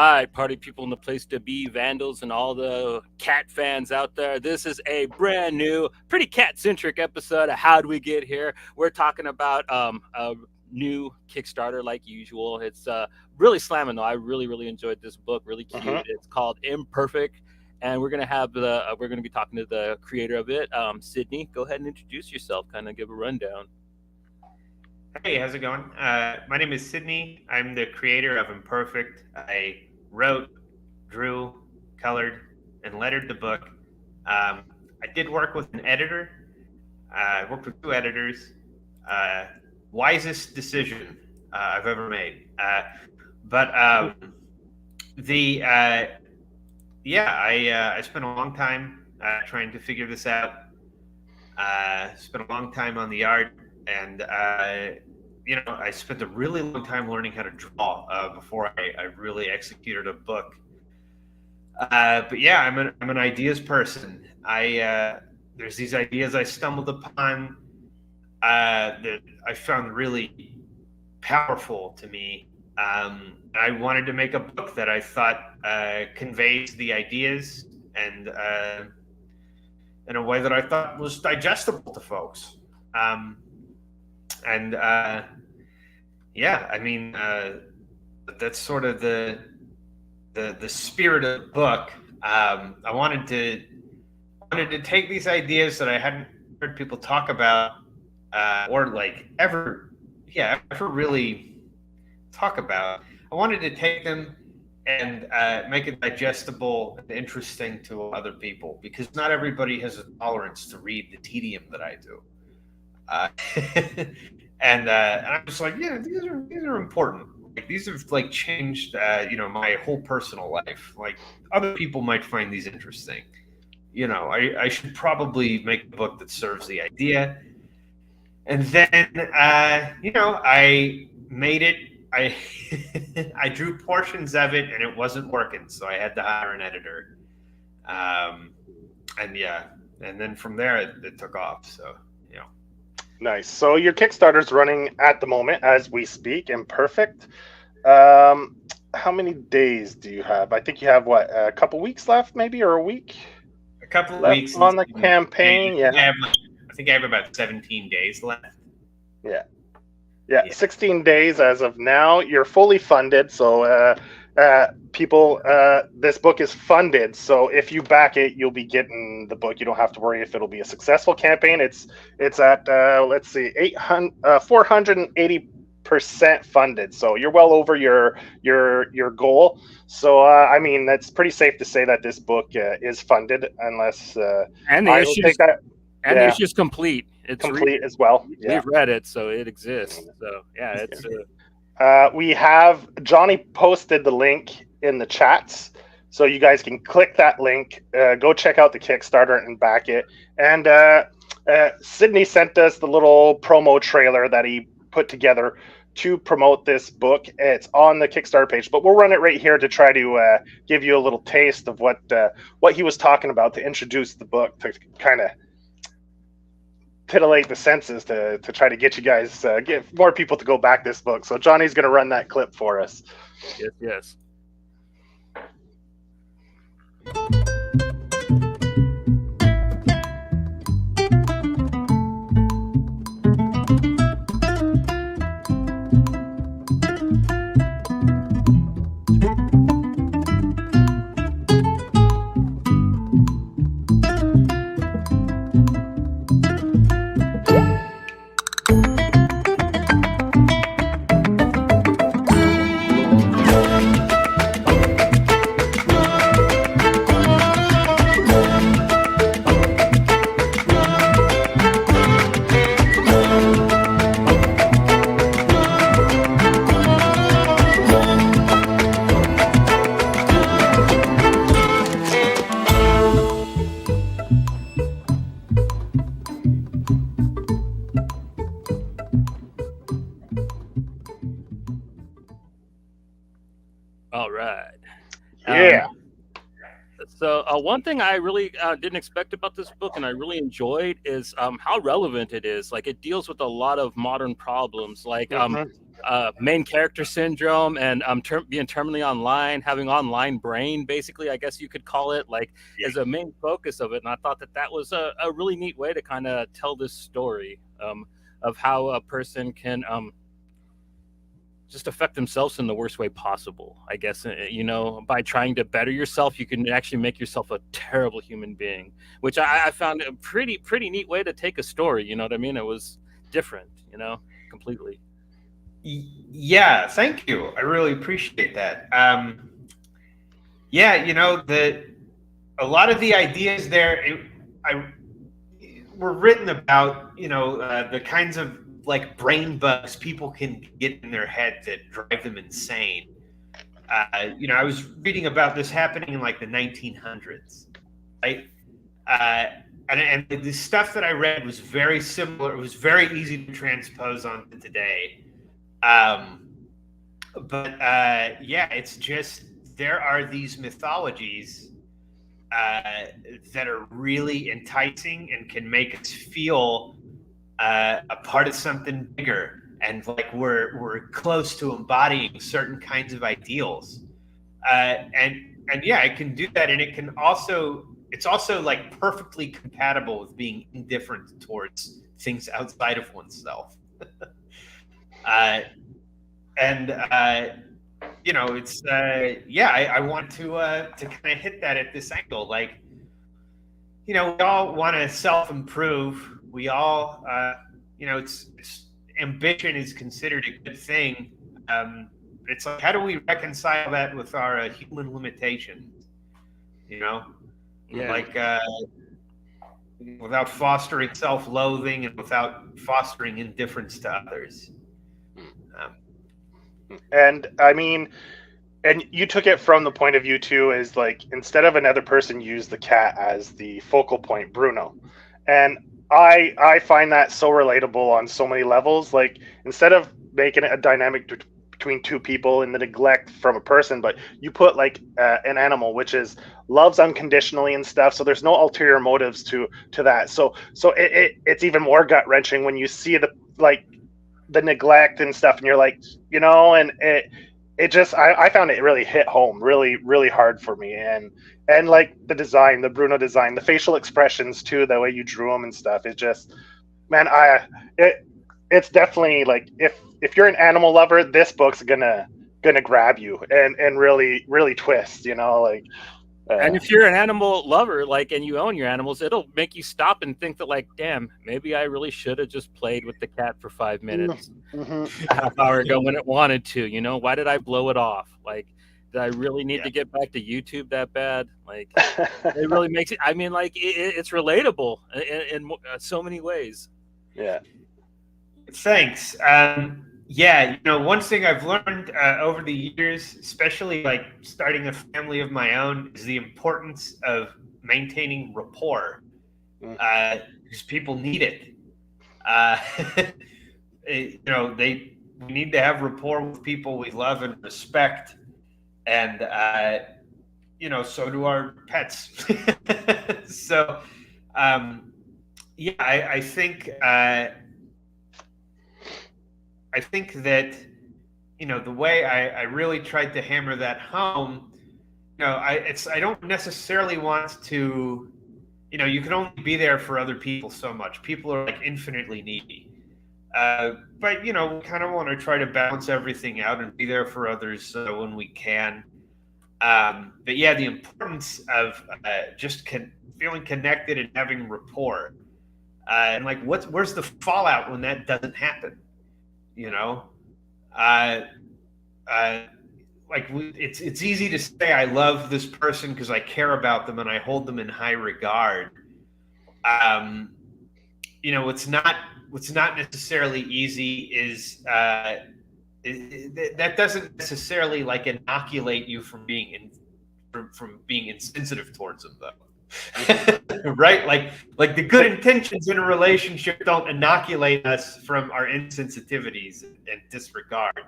Hi, party people in the place to be, vandals, and all the cat fans out there. This is a brand new, pretty cat-centric episode of How'd We Get Here. We're talking about a new Kickstarter, like usual. It's really slamming though. I really enjoyed this book. Really cute. It's called imPURRfect, and we're gonna be talking to the creator of it, Sidney. Go ahead and introduce yourself. Kind of give a rundown. Hey, how's it going? My name is Sidney. I'm the creator of imPURRfect. I wrote, drew, colored, and lettered the book. I did work with an editor. I worked with two editors. Wisest decision I've ever made. But the I spent a long time trying to figure this out. Spent a long time on the art, and I spent a really long time learning how to draw before I really executed a book. But yeah, I'm an ideas person. There's these ideas I stumbled upon that I found really powerful to me. I wanted to make a book that I thought conveys the ideas and in a way that I thought was digestible to folks. That's sort of the spirit of the book. I wanted to take these ideas that I hadn't heard people talk about or like ever really talk about. I wanted to take them and make it digestible and interesting to other people, because not everybody has a tolerance to read the tedium that I do. And I'm just like, yeah, these are important. Like, these have like changed, my whole personal life. Like, other people might find these interesting. I should probably make a book that serves the idea. And then, I made it. I drew portions of it, and it wasn't working, so I had to hire an editor. And then from there, it took off. So. Nice. So your Kickstarter's running at the moment as we speak, imPURRfect. How many days do you have? I think you have a couple weeks left, maybe, or a week? A couple of left weeks on the campaign. I think I have about 17 days left. Yeah. 16 days as of now. You're fully funded, so people, this book is funded, so if you back it, you'll be getting the book. You don't have to worry if it'll be a successful campaign. It's at 480% funded, so you're well over your goal. So that's pretty safe to say that this book is funded, unless and the issue's complete. It's complete as well. We've read it, so it exists. So yeah, it's. We have Johnny posted the link in the chats, so you guys can click that link, go check out the Kickstarter and back it. And Sidney sent us the little promo trailer that he put together to promote this book. It's on the Kickstarter page, but we'll run it right here to try to give you a little taste of what he was talking about, to introduce the book, to kind of titillate the senses, to try to get you guys, get more people to go back this book. So Johnny's going to run that clip for us. Yes. All right. Yeah. So one thing I really didn't expect about this book, and I really enjoyed, is how relevant it is. Like it deals with a lot of modern problems, like Mhm. main character syndrome and being terminally online, having online brain, basically, I guess you could call it, like as a main focus of it. And I thought that that was a really neat way to kind of tell this story of how a person can just affect themselves in the worst way possible. I guess, by trying to better yourself, you can actually make yourself a terrible human being, which I found a pretty neat way to take a story. You know what I mean? It was different, completely. Yeah, thank you. I really appreciate that. Yeah, a lot of the ideas there, were written about, the kinds of like brain bugs people can get in their head that drive them insane. I was reading about this happening in like the 1900s, right? Uh, and the stuff that I read was very similar. It was very easy to transpose onto today. But yeah, it's just there are these mythologies that are really enticing and can make us feel a part of something bigger, and like we're close to embodying certain kinds of ideals. And yeah, it can do that, and it's also like perfectly compatible with being indifferent towards things outside of oneself. uh, and it's yeah, I want to kind of hit that at this angle. Like, we all want to self-improve. We all, ambition is considered a good thing. It's like, how do we reconcile that with our human limitations? Yeah. Like without fostering self-loathing and without fostering indifference to others. And I mean, and you took it from the point of view too, is like instead of another person, use the cat as the focal point, Bruno. And I find that so relatable on so many levels. Like instead of making it a dynamic between two people in the neglect from a person, but you put like an animal which is loves unconditionally and stuff. So there's no ulterior motives to that. So it's even more gut wrenching when you see the neglect and stuff, and you're like, and it just I found it really hit home, really really hard for me. And like the design, the Bruno design, the facial expressions too, the way you drew them and stuff, it just, man, it's definitely like, if you're an animal lover, this book's gonna grab you and really really twist, like And if you're an animal lover, like, and you own your animals, it'll make you stop and think that, like, damn, maybe I really should have just played with the cat for 5 minutes, a half hour ago when it wanted to. Why did I blow it off? Like, did I really need to get back to YouTube that bad? Like, it really makes it. I mean, like, it's relatable in so many ways. Yeah. Thanks. Yeah, one thing I've learned over the years, especially like starting a family of my own, is the importance of maintaining rapport, because people need it. We need to have rapport with people we love and respect, and so do our pets. So, yeah, I think. I think that, the way I really tried to hammer that home, I don't necessarily want to, you can only be there for other people so much. People are like infinitely needy. But, we kind of want to try to balance everything out and be there for others when we can. But yeah, the importance of just feeling connected and having rapport. And like, where's the fallout when that doesn't happen? It's easy to say I love this person because I care about them and I hold them in high regard. What's not necessarily easy is that doesn't necessarily like inoculate you from being insensitive towards them, though. Right? Like the good intentions in a relationship don't inoculate us from our insensitivities and disregard.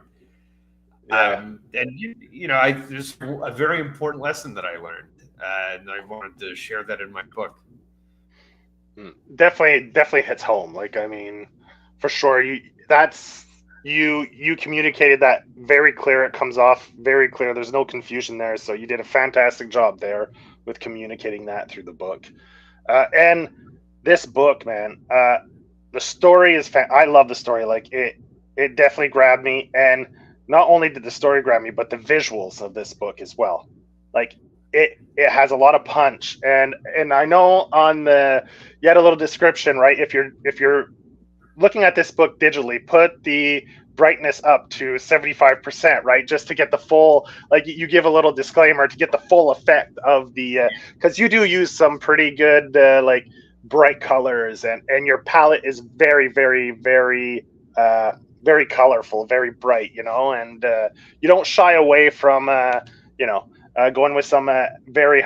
Yeah. And there's a very important lesson that I learned. and I wanted to share that in my book. Definitely hits home. Like, I mean, for sure, you communicated that very clear. It comes off very clear. There's no confusion there. So you did a fantastic job there with communicating that through the book. And this book, man, the story is I love the story. Like, it definitely grabbed me. And not only did the story grab me, but the visuals of this book as well. Like, it has a lot of punch. And I know on the, you had a little description, right? If you're looking at this book digitally, put the brightness up to 75%, right? Just to get the full, like, you give a little disclaimer to get the full effect of the, because you do use some pretty good, like, bright colors, and your palette is very, very, very, very colorful, very bright, you know, and you don't shy away from, you know, going with some very,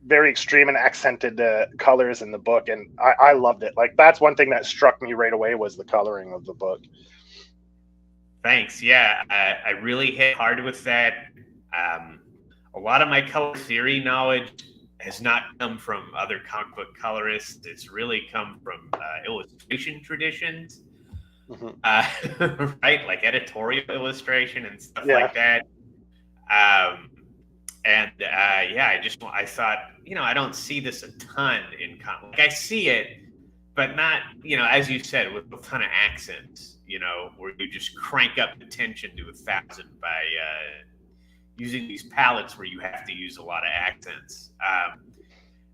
very extreme and accented colors in the book, and I loved it. Like, that's one thing that struck me right away was the coloring of the book. Thanks. Yeah, I really hit hard with that. A lot of my color theory knowledge has not come from other comic book colorists. It's really come from illustration traditions, right? Like editorial illustration and stuff like that. I thought, you know, I don't see this a ton in comic. Like, I see it, but not, you know, as you said, with a ton of accents, you know, where you just crank up the tension to 1,000 by using these palettes where you have to use a lot of accents.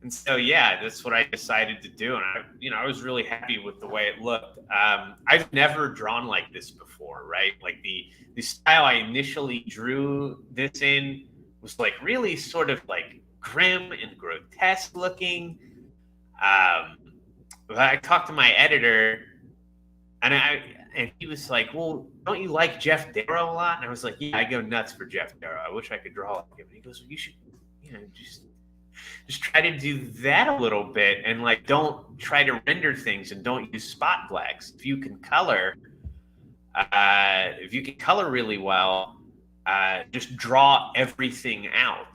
And so, yeah, that's what I decided to do. And I was really happy with the way it looked. I've never drawn like this before, right? Like, the style I initially drew this in was like really sort of like grim and grotesque looking. But I talked to my editor, and he was like, "Well, don't you like Jeff Darrow a lot?" And I was like, "Yeah, I go nuts for Jeff Darrow. I wish I could draw like him." And he goes, "Well, you should, you know, just try to do that a little bit, and like, don't try to render things, and don't use spot blacks. If you can color really well, just draw everything out."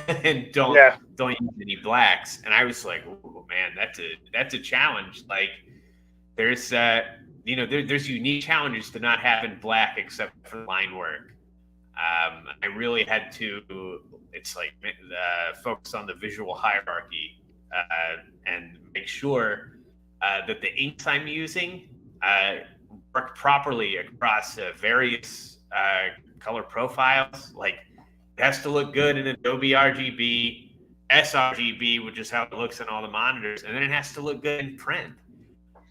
And don't use any blacks. And I was like, "Oh man, that's a challenge." Like, there's there's unique challenges to not having black except for line work. I really had to. It's like focus on the visual hierarchy and make sure that the inks I'm using work properly across various color profiles. Like, it has to look good in Adobe RGB, sRGB, which is how it looks in all the monitors, and then it has to look good in print.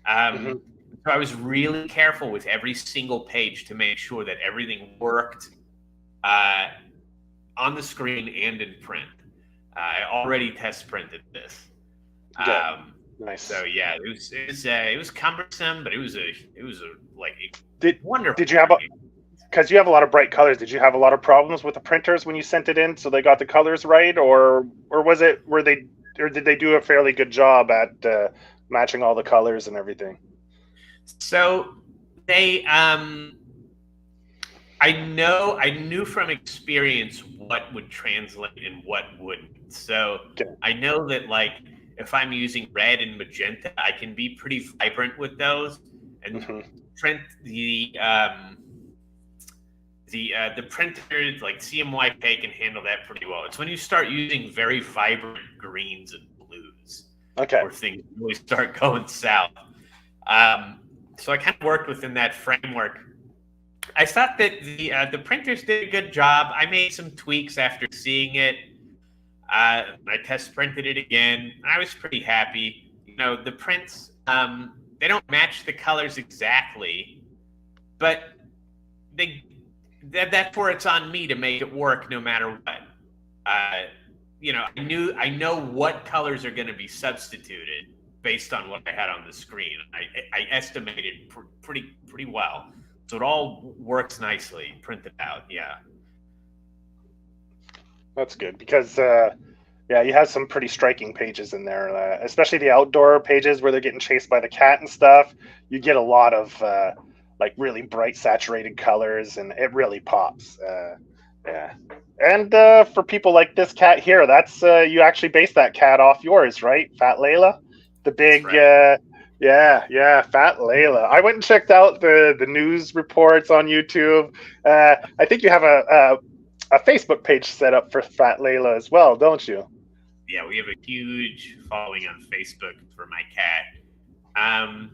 So I was really careful with every single page to make sure that everything worked on the screen and in print. I already test printed this. Nice. So yeah, it was cumbersome, but it was a wonderful. Did you have because you have a lot of bright colors, did you have a lot of problems with the printers when you sent it in, so they got the colors right, or did they do a fairly good job at matching all the colors and everything? So they, I knew from experience what would translate and what wouldn't. So I know that, like, if I'm using red and magenta, I can be pretty vibrant with those, and print the printers like CMYK can handle that pretty well. It's when you start using very vibrant greens and blues, where things really start going south. So I kind of worked within that framework. I thought that the printers did a good job. I made some tweaks after seeing it. I test printed it again. I was pretty happy. You know, the prints, they don't match the colors exactly, but that's where it's on me to make it work no matter what. I know what colors are going to be substituted based on what I had on the screen. I estimated pretty well. So it all works nicely, printed out, yeah. That's good, because you have some pretty striking pages in there, especially the outdoor pages where they're getting chased by the cat and stuff. You get a lot of like really bright saturated colors, and it really pops. And for people like this cat here, that's you actually based that cat off yours, right? Fat Layla, the big, right. yeah, Fat Layla. I went and checked out the news reports on YouTube. I think you have a Facebook page set up for Fat Layla as well, don't you? Yeah, we have a huge following on Facebook for my cat. Um,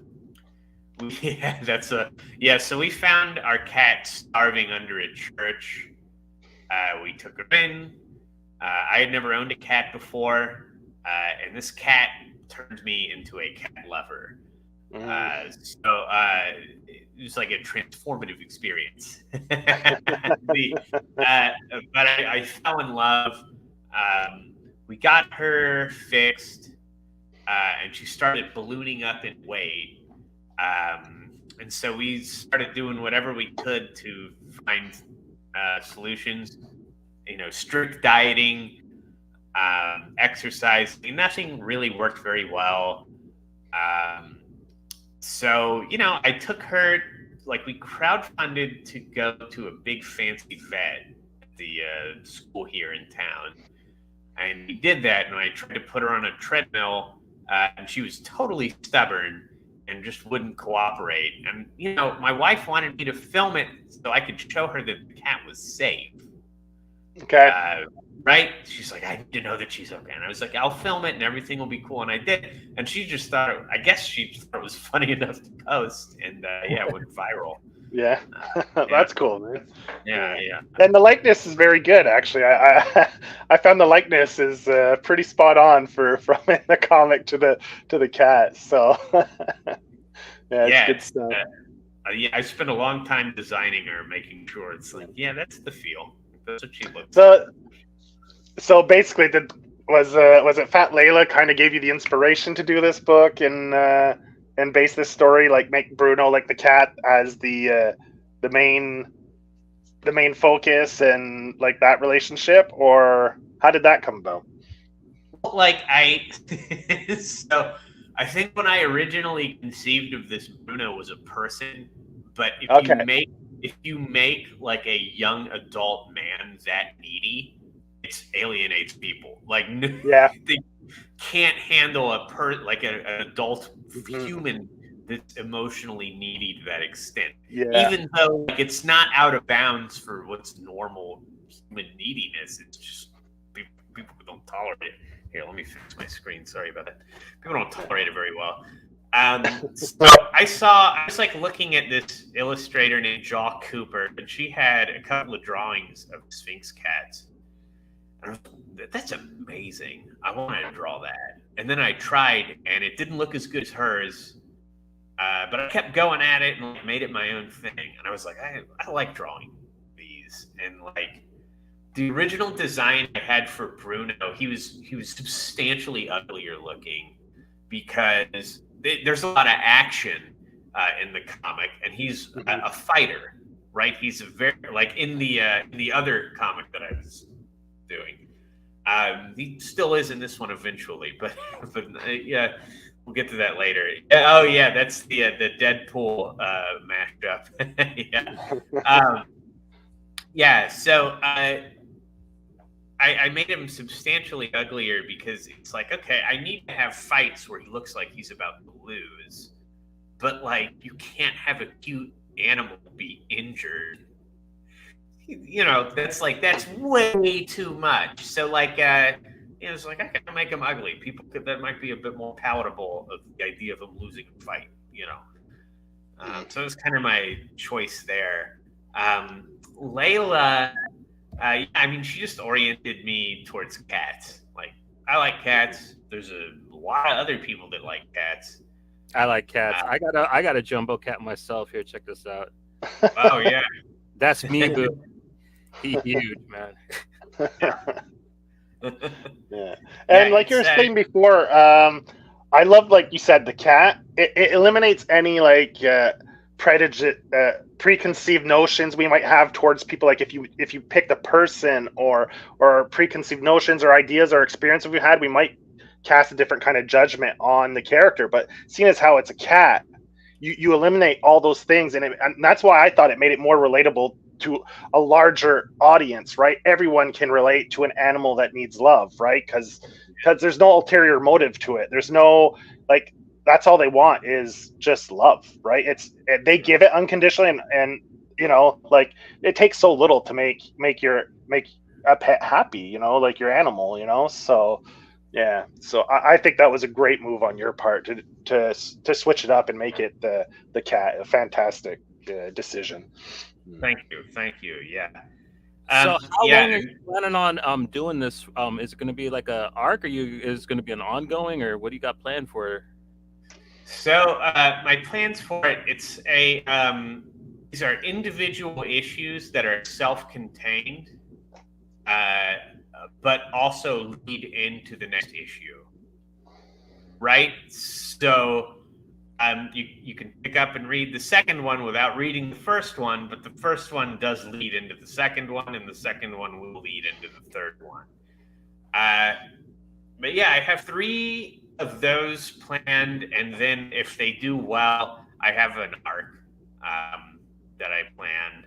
yeah, So we found our cat starving under a church. We took her in. I had never owned a cat before, and this cat turned me into a cat lover. It was like a transformative experience. But I fell in love. We got her fixed, and she started ballooning up in weight. And so we started doing whatever we could to find solutions. Strict dieting, exercise. Nothing really worked very well. So I took her. Like, we crowdfunded to go to a big fancy vet at the school here in town, and we did that. And I tried to put her on a treadmill, and she was totally stubborn and just wouldn't cooperate. And my wife wanted me to film it so I could show her that the cat was safe. Okay. Right? She's like, I need to know that she's okay. And I was like, I'll film it and everything will be cool. And I did. And she just thought, I guess she thought it was funny enough to post. And it went viral. Yeah, that's cool, man. Yeah. And the likeness is very good, actually. I found the likeness is pretty spot on from in the comic to the cat. So it's good stuff. I spent a long time designing her, making sure it's like, that's the feel. That's what she looks like. So basically, was it Fat Layla kind of gave you the inspiration to do this book and base this story, like make Bruno, like the cat, as the main focus and like that relationship, or how did that come about? So I think when I originally conceived of this, Bruno was a person, but if you make like a young adult man that needy, it alienates people. Like, they can't handle an adult human that's emotionally needy to that extent. Even though it's not out of bounds for what's normal human neediness. It's just people don't tolerate it. Here, let me fix my screen. Sorry about that. People don't tolerate it very well. So I was like looking at this illustrator named Jaw Cooper, and she had a couple of drawings of Sphinx cats. And I was like, that's amazing. I wanted to draw that. And then I tried, and it didn't look as good as hers. But I kept going at it and made it my own thing. And I was like, I like drawing these. And like the original design I had for Bruno, he was substantially uglier looking because there's a lot of action in the comic, and he's a fighter, right? He's a very like in the other comic that I was doing. He still is in this one eventually, but yeah, we'll get to that later. Oh yeah, that's the Deadpool mashup. Yeah. So I made him substantially uglier because it's like, okay, I need to have fights where he looks like he's about to lose, but like you can't have a cute animal be injured. That's way too much. So like, it's like I can make him ugly. That might be a bit more palatable of the idea of him losing a fight. So it was kind of my choice there. Layla. She just oriented me towards cats. Like, I like cats. There's a lot of other people that like cats. I like cats. I got a jumbo cat myself. Here, check this out. Oh yeah, that's me, boo. He's huge, man. Yeah. And like you were saying before, I love, like you said, the cat. It eliminates any like preconceived notions we might have towards people. Like if you pick the person or preconceived notions or ideas or experiences we had, we might cast a different kind of judgment on the character. But seeing as how it's a cat, you eliminate all those things, and that's why I thought it made it more relatable to a larger audience, right? Everyone can relate to an animal that needs love, right? Because there's no ulterior motive to it. There's no, like, that's all they want is just love, right? They give it unconditionally, and you know, like, it takes so little to make a pet happy, you know, like your animal, you know. So yeah, so I think that was a great move on your part to switch it up and make it the cat. A fantastic decision. Thank you. Yeah. So how yeah. long are you planning on doing this? Is it going to be like a arc, or is it going to be an ongoing, or what do you got planned for? So my plans for it, it's a these are individual issues that are self-contained, but also lead into the next issue, right? So you can pick up and read the second one without reading the first one, but the first one does lead into the second one, and the second one will lead into the third one. But yeah, I have 3 of those planned, and then if they do well, I have an arc that I planned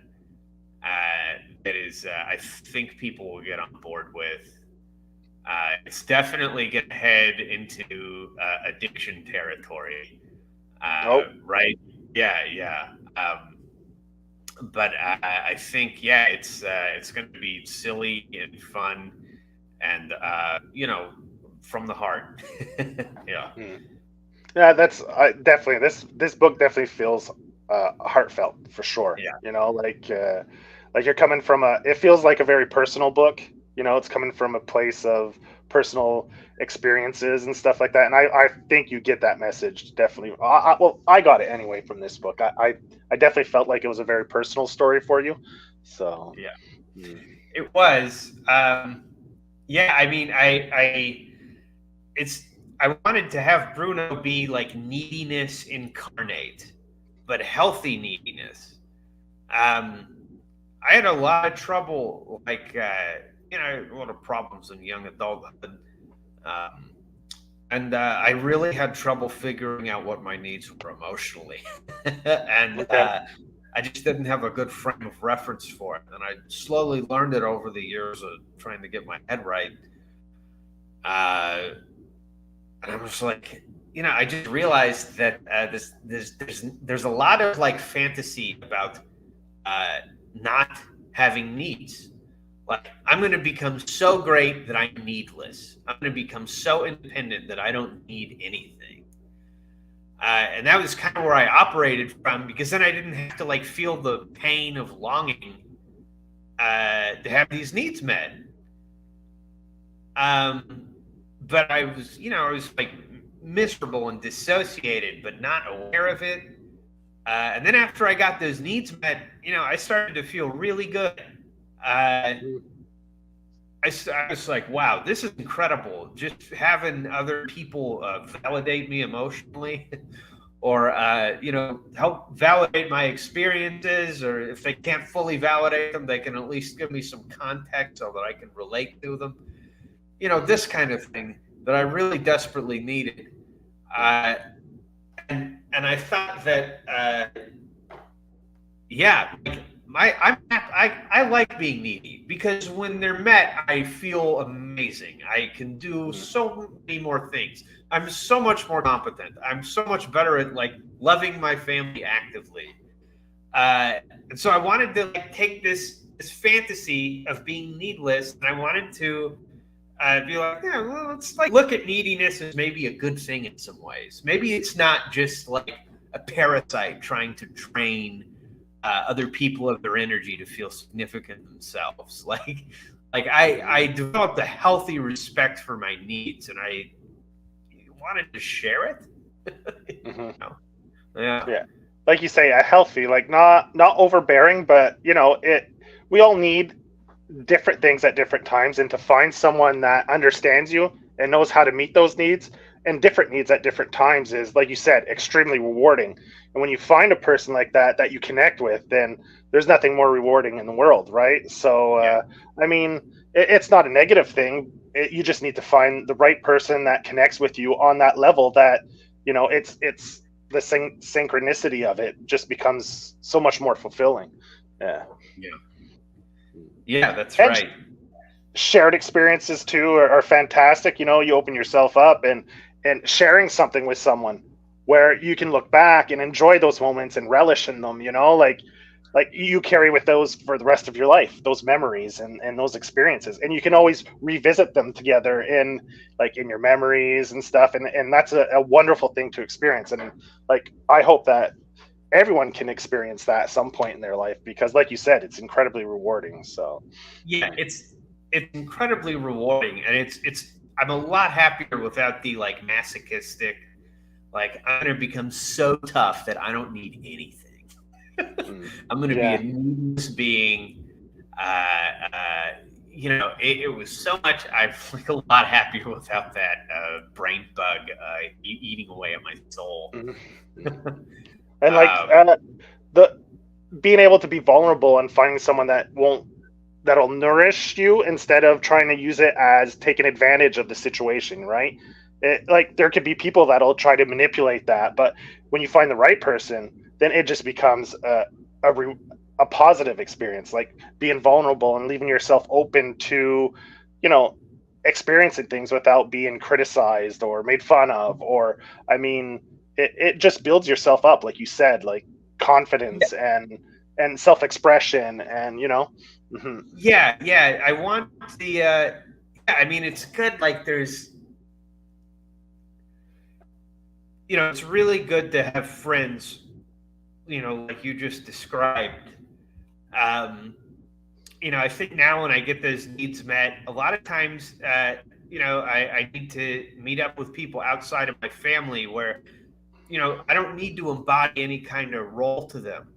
that is I think people will get on board with. It's definitely going to head into addiction territory, right? Yeah. But I think it's going to be silly and fun, and you know, from the heart. Yeah. Yeah, that's definitely this book definitely feels heartfelt for sure. Yeah. You know, like you're coming from it feels like a very personal book. You know, it's coming from a place of personal experiences and stuff like that. And I think you get that message definitely. Well, I got it anyway from this book. I definitely felt like it was a very personal story for you. So yeah, it was. Yeah, I mean, I wanted to have Bruno be like neediness incarnate, but healthy neediness. I had a lot of trouble, like, you know, a lot of problems in young adulthood. And I really had trouble figuring out what my needs were emotionally. And okay. I just didn't have a good frame of reference for it. And I slowly learned it over the years of trying to get my head right. And I was like, you know, I just realized that there's a lot of like fantasy about not having needs. Like, I'm going to become so great that I'm needless. I'm going to become so independent that I don't need anything. And that was kind of where I operated from, because then I didn't have to like feel the pain of longing to have these needs met. But I was like miserable and dissociated, but not aware of it. And then after I got those needs met, you know, I started to feel really good. I was like, wow, this is incredible. Just having other people validate me emotionally or, you know, help validate my experiences, or if they can't fully validate them, they can at least give me some context so that I can relate to them. You know, this kind of thing that I really desperately needed. And I thought that, I like being needy, because when they're met, I feel amazing. I can do so many more things. I'm so much more competent. I'm so much better at like loving my family actively. And so I wanted to like take this fantasy of being needless, and I wanted to be like, yeah, well, let's like look at neediness as maybe a good thing in some ways. Maybe it's not just like a parasite trying to drain other people of their energy to feel significant themselves. Like I developed a healthy respect for my needs, and I wanted to share it. Mm-hmm. You know? Yeah. Like you say, a healthy, like not overbearing, but you know, we all need different things at different times, and to find someone that understands you and knows how to meet those needs and different needs at different times is, like you said, extremely rewarding. And when you find a person like that you connect with, then there's nothing more rewarding in the world, right? So I mean, it's not a negative thing. You just need to find the right person that connects with you on that level, that, you know, it's the synchronicity of it just becomes so much more fulfilling. Yeah. Yeah, that's And right. shared experiences too are fantastic. You know, you open yourself up and sharing something with someone where you can look back and enjoy those moments and relish in them. You know, like you carry with those for the rest of your life, those memories and those experiences, and you can always revisit them together in like in your memories and stuff. And that's a wonderful thing to experience. And like I hope that everyone can experience that at some point in their life, because like you said, it's incredibly rewarding. So Yeah, it's incredibly rewarding, and it's I'm a lot happier without the like masochistic, like I'm gonna become so tough that I don't need anything. I'm gonna be yeah. a needless being. You know, it was so much. I'm like a lot happier without that brain bug eating away at my soul. And like Um, the being able to be vulnerable and finding someone that'll nourish you instead of trying to use it as taking advantage of the situation, right? Like there could be people that'll try to manipulate that, but when you find the right person, then it just becomes a positive experience, like being vulnerable and leaving yourself open to, you know, experiencing things without being criticized or made fun of. Or I mean, it just builds yourself up, like you said, like confidence and self-expression, and you know. Hmm. yeah. I want the. Yeah, I mean, it's good. Like, there's. You know, it's really good to have friends. You know, like you just described. Um, you know, I think now when I get those needs met, a lot of times, you know, I need to meet up with people outside of my family where, you know, I don't need to embody any kind of role to them.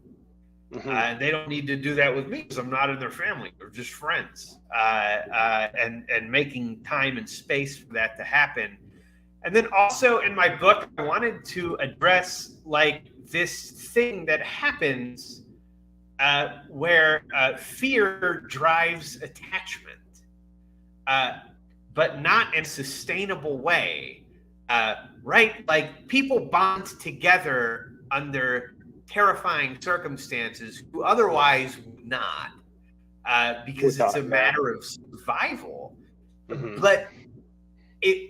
And they don't need to do that with me because I'm not in their family. We're just friends. And making time and space for that to happen. And then also in my book, I wanted to address like this thing that happens where fear drives attachment, uh, but not in a sustainable way, right? Like people bond together under terrifying circumstances who otherwise would not, because it's a matter of survival. But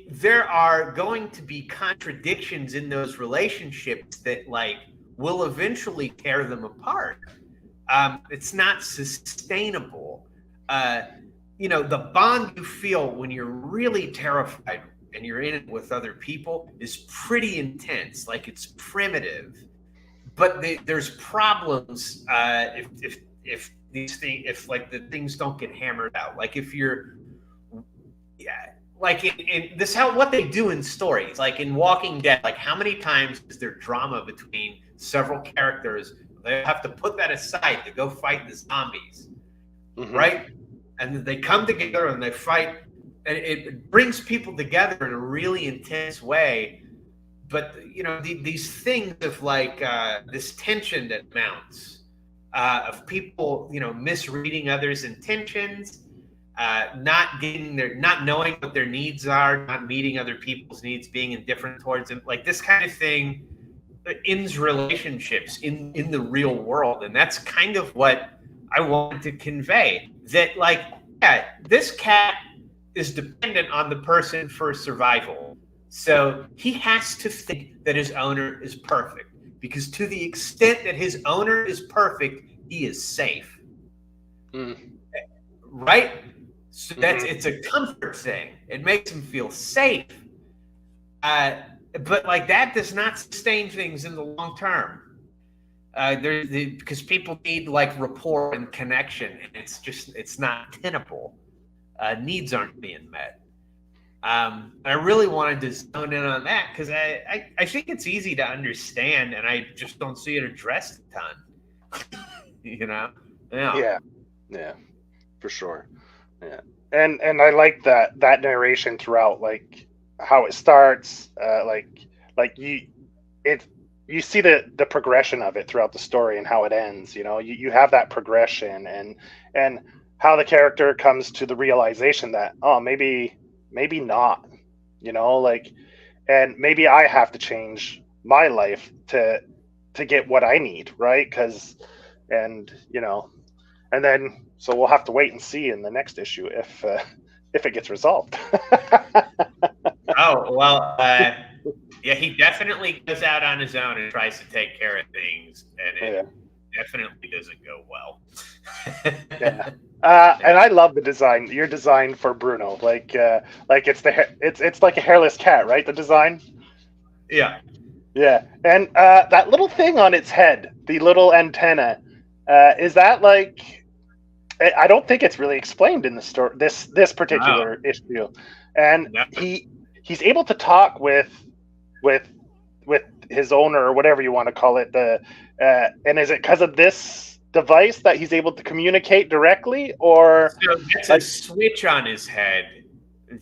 there are going to be contradictions in those relationships that like will eventually tear them apart. It's not sustainable. You know, the bond you feel when you're really terrified and you're in it with other people is pretty intense. Like it's primitive, but there's problems if these things, if like the things don't get hammered out. Like if you're, yeah, like in this, how what they do in stories, like in Walking Dead, like how many times is there drama between several characters? They have to put that aside to go fight the zombies, right? And they come together and they fight, and it brings people together in a really intense way. But you know, these things of like this tension that mounts, of people, you know, misreading others' intentions, not knowing what their needs are, not meeting other people's needs, being indifferent towards them, like this kind of thing ends relationships in the real world. And that's kind of what I wanted to convey, that like, yeah, this cat is dependent on the person for survival, so he has to think that his owner is perfect, because to the extent that his owner is perfect, he is safe. Right? So it's a comfort thing. It makes him feel safe. But like that does not sustain things in the long term. Because people need like rapport and connection, and it's not tenable. Needs aren't being met. I really wanted to zone in on that because I think it's easy to understand, and I just don't see it addressed a ton. You know? Yeah, for sure. Yeah, and I like that narration throughout, like how it starts, like you see the progression of it throughout the story and how it ends. You know, you have that progression and how the character comes to the realization that, oh, maybe not, you know, like, and maybe I have to change my life to get what I need, right? Because, and you know, And then, so we'll have to wait and see in the next issue if it gets resolved. Oh, well, yeah, he definitely goes out on his own and tries to take care of things, and it definitely doesn't go well. Yeah. And I love the design. Your design for Bruno, like it's like a hairless cat, right? The design. Yeah. Yeah, and that little thing on its head, the little antenna, is that like? I don't think it's really explained in the story. This particular issue, and he's able to talk with his owner or whatever you want to call it. And is it because of this device that he's able to communicate directly, or so it's a switch on his head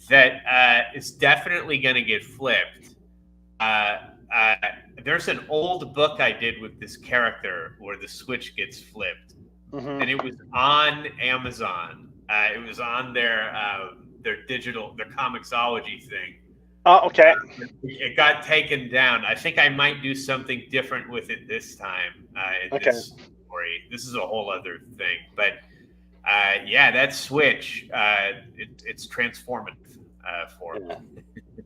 that is definitely going to get flipped. There's an old book I did with this character where the switch gets flipped, and it was on Amazon. It was on their Comixology thing. Oh, okay. It got taken down. I think I might do something different with it this time. This story. This is a whole other thing, but yeah, that switch, it's transformative for me.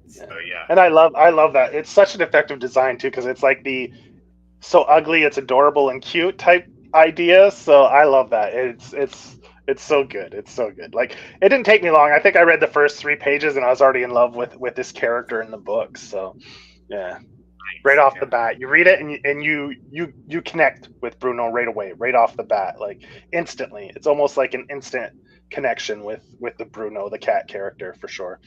So yeah, and I love that. It's such an effective design too, because it's like the so ugly it's adorable and cute type idea. So I love that. It's so good. It's so good. Like, it didn't take me long. I think I read the first 3 pages and I was already in love with this character in the book. So yeah, right off the bat, you read it and you connect with Bruno right away, right off the bat, like instantly. It's almost like an instant connection with the Bruno, the cat character, for sure.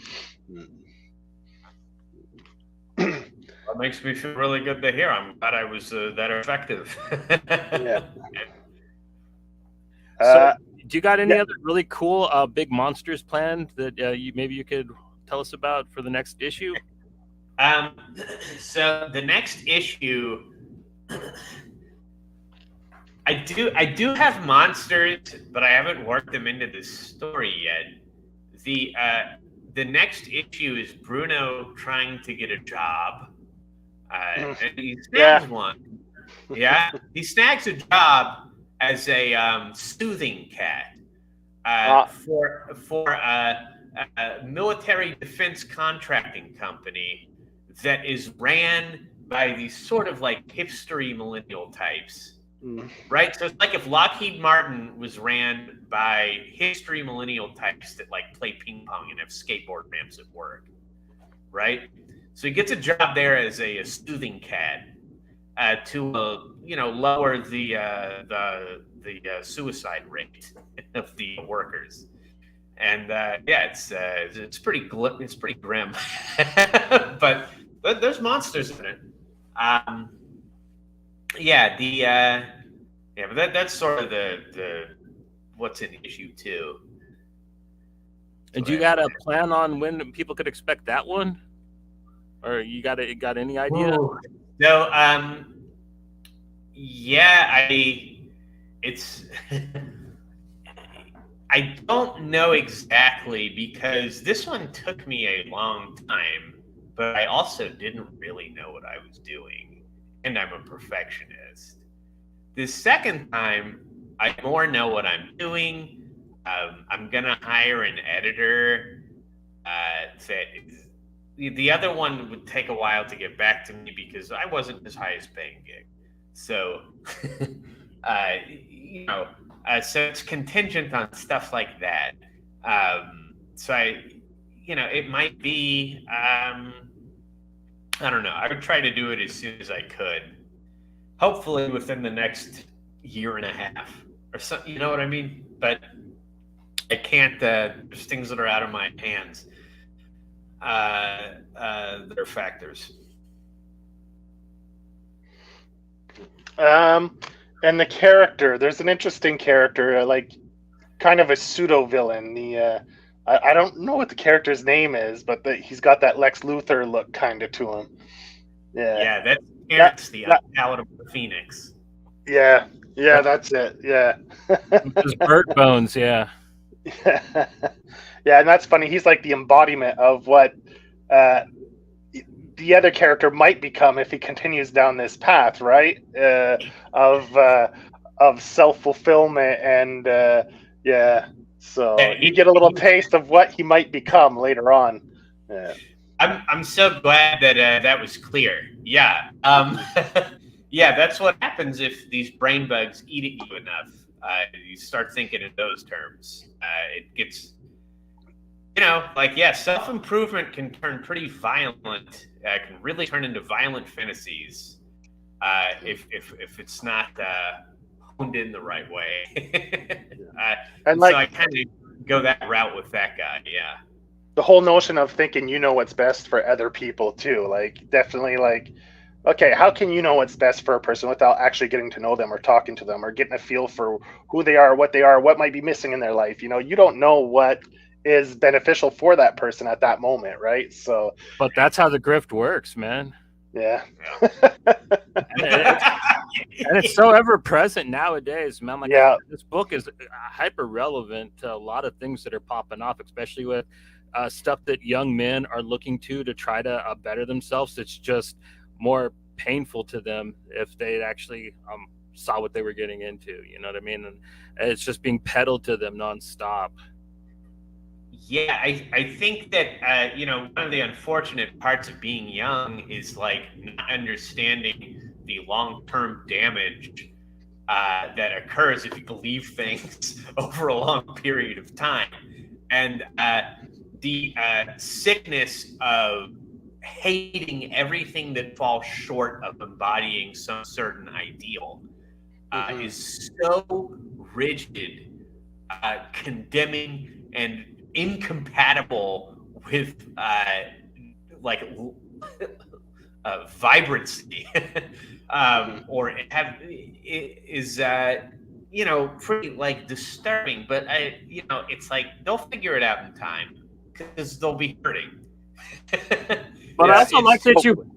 That makes me feel really good to hear. I'm glad I was that effective. Yeah. So, do you got any other really cool big monsters planned that you could tell us about for the next issue? So the next issue, I do have monsters, but I haven't worked them into the story yet. The next issue is Bruno trying to get a job, and he snags one. Yeah, he snags a job as a soothing cat for a military defense contracting company that is ran by these sort of like hipstery millennial types, right? So it's like if Lockheed Martin was ran by hipstery millennial types that like play ping pong and have skateboard ramps at work, right? So he gets a job there as a soothing cat to lower the suicide rate of the workers, and it's pretty grim, but there's monsters in it. But that's sort of the what's in issue 2. And you got a plan on when people could expect that one, or you got any idea? No, I don't know exactly, because this one took me a long time, but I also didn't really know what I was doing, and I'm a perfectionist. The second time, I more know what I'm doing. I'm gonna hire an editor. The other one would take a while to get back to me because I wasn't his highest paying gig. So, so it's contingent on stuff like that. It might be, I don't know. I would try to do it as soon as I could. Hopefully within the next year and a half or so, you know what I mean? But I can't, there's things that are out of my hands. There are factors. And the character, there's an interesting character, like kind of a pseudo villain. I don't know what the character's name is, but he's got that Lex Luthor look kind of to him. Yeah, that's the unpalatable Phoenix. Yeah, that's it. Yeah, His bird bones. Yeah. Yeah, and that's funny. He's like the embodiment of what the other character might become if he continues down this path, right? Of of self-fulfillment and yeah. So Yeah, you get a little taste of what he might become later on. Yeah. I'm so glad that that was clear. Yeah. Yeah, that's what happens if these brain bugs eat at you enough. You start thinking in those terms. It gets, like, yeah, self-improvement can turn pretty violent. Can really turn into violent fantasies if it's not honed in the right way. And so like I kind of go that route with that guy. Yeah. the whole notion of thinking you know what's best for other people too, like definitely like, okay, how can you know what's best for a person without actually getting to know them or talking to them or getting a feel for who they are, what might be missing in their life? You don't know what is beneficial for that person at that moment, right? So But that's how the grift works, man. yeah. And it's so ever present nowadays, man. Like Yeah. this book is hyper relevant to a lot of things that are popping off, especially with stuff that young men are looking to try to better themselves. It's just more painful to them if they actually saw what they were getting into. You know what I mean? And it's just being peddled to them nonstop. Yeah, I think that one of the unfortunate parts of being young is like not understanding the long-term damage that occurs if you believe things over a long period of time, and the sickness of hating everything that falls short of embodying some certain ideal is so rigid, condemning, and incompatible with vibrancy or is pretty like disturbing, but it's like they'll figure it out in time because they'll be hurting. But I also like that you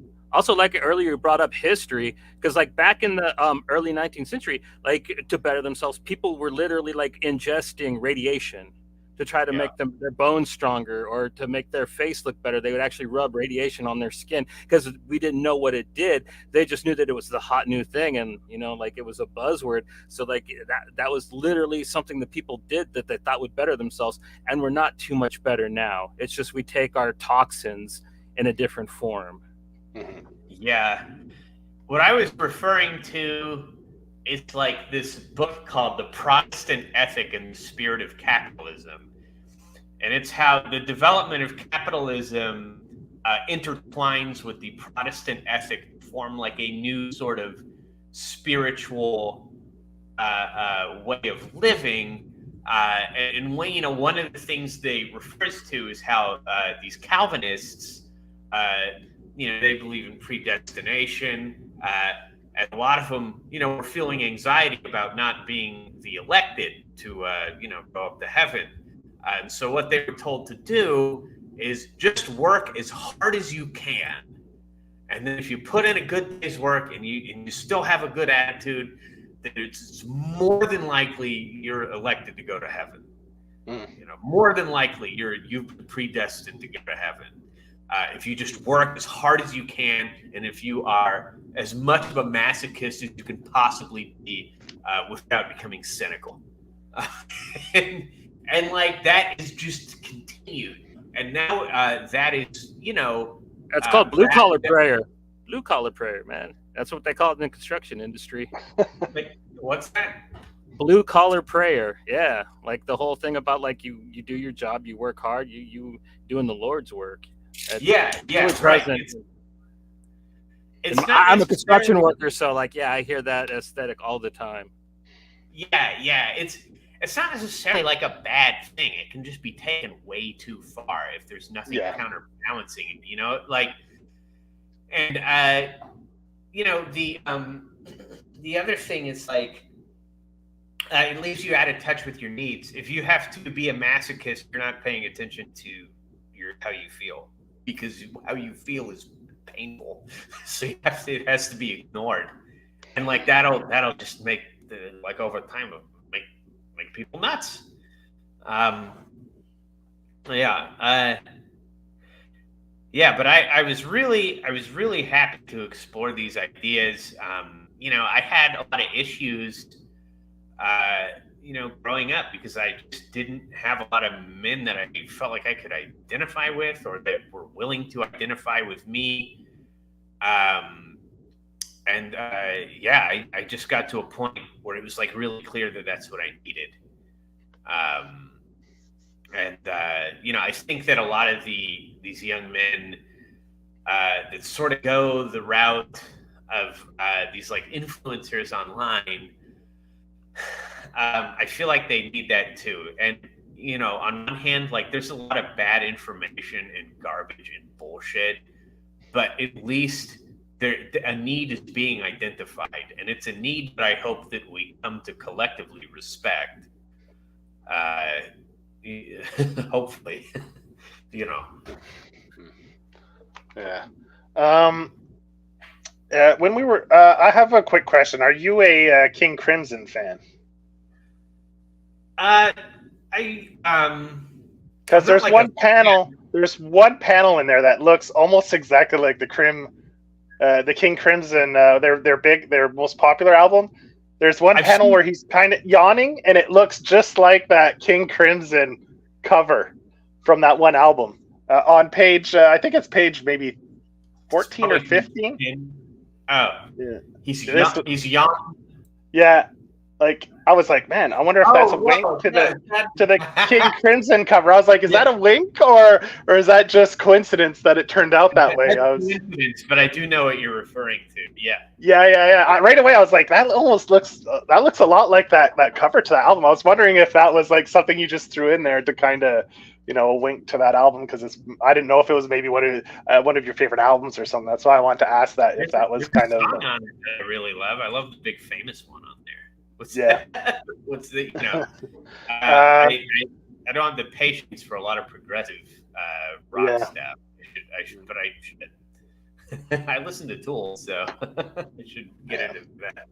earlier you brought up history, because like back in the early 19th century, like to better themselves, people were literally like ingesting radiation to try to make their bones stronger or to make their face look better. They would actually rub radiation on their skin because we didn't know what it did. They just knew that it was the hot new thing, and like it was a buzzword. So like that was literally something that people did that they thought would better themselves, and we're not too much better now. It's just we take our toxins in a different form. Yeah. What I was referring to is like this book called The Protestant Ethic and the Spirit of Capitalism. And it's how the development of capitalism intertwines with the Protestant ethic to form like a new sort of spiritual way of living. And when, one of the things they refers to is how these Calvinists, they believe in predestination. And a lot of them, were feeling anxiety about not being the elected to, go up to heaven. And so what they were told to do is just work as hard as you can. And then if you put in a good day's work and you still have a good attitude, then it's more than likely you're elected to go to heaven. More than likely you've been predestined to go to heaven. If you just work as hard as you can, and if you are as much of a masochist as you can possibly be without becoming cynical. And like that is just continued. And now that is, That's called blue collar prayer. Blue collar prayer, man. That's what they call it in the construction industry. What's that? Blue collar prayer. Yeah. Like the whole thing about like you do your job, you work hard, you doing the Lord's work. Yeah, right. I'm a construction worker, so like, I hear that aesthetic all the time. Yeah. It's not necessarily like a bad thing. It can just be taken way too far if there's nothing counterbalancing it. Like, and the other thing is like it leaves you out of touch with your needs. If you have to be a masochist, you're not paying attention to how you feel, because how you feel is painful. So it has to be ignored, and like that'll just make over time make people nuts. But I was really happy to explore these ideas. I had a lot of issues growing up, because I just didn't have a lot of men that I felt like I could identify with, or that were willing to identify with me. I just got to a point where it was like really clear that that's what I needed. I think that a lot of these young men that sort of go the route of these like influencers online, I feel like they need that too. And on one hand, like there's a lot of bad information and garbage and bullshit, but at least a need is being identified, and it's a need that I hope that we come to collectively respect. Hopefully, Yeah. When we were, I have a quick question. Are you a King Crimson fan? Because there's one panel. There's one panel in there that looks almost exactly like the King Crimson, their most popular album. There's one panel where he's kind of yawning, and it looks just like that King Crimson cover from that one album. On page, I think it's page maybe 14 or 15. Oh, yeah. He's yawning. Yeah, like I was like, man, I wonder if that's a wink to the King Crimson cover. I was like, is that a wink, or is that just coincidence that it turned out that way? Coincidence, but I do know what you're referring to. Yeah. Yeah. Right away, I was like, that looks a lot like that cover to that album. I was wondering if that was like something you just threw in there to kind of, wink to that album, because I didn't know if it was maybe one of your favorite albums or something. That's why I wanted to ask that, if that was kind of. Song on it that I really love. I love the big famous one on there. What's the I don't have the patience for a lot of progressive rock stuff. I should I listen to Tool, so I should get into that.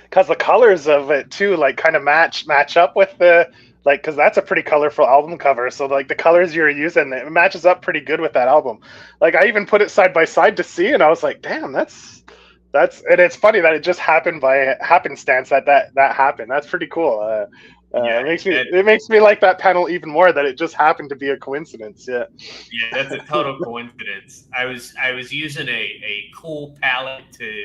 Because the colors of it too, like, kind of match up with the, like, because that's a pretty colorful album cover. So like the colors you're using, it matches up pretty good with that album. Like I even put it side by side to see, and I was like, damn, that's and it's funny that it just happened by happenstance that happened. That's pretty cool. It makes me like that panel even more, that it just happened to be a coincidence. Yeah, that's a total coincidence. I was using a cool palette to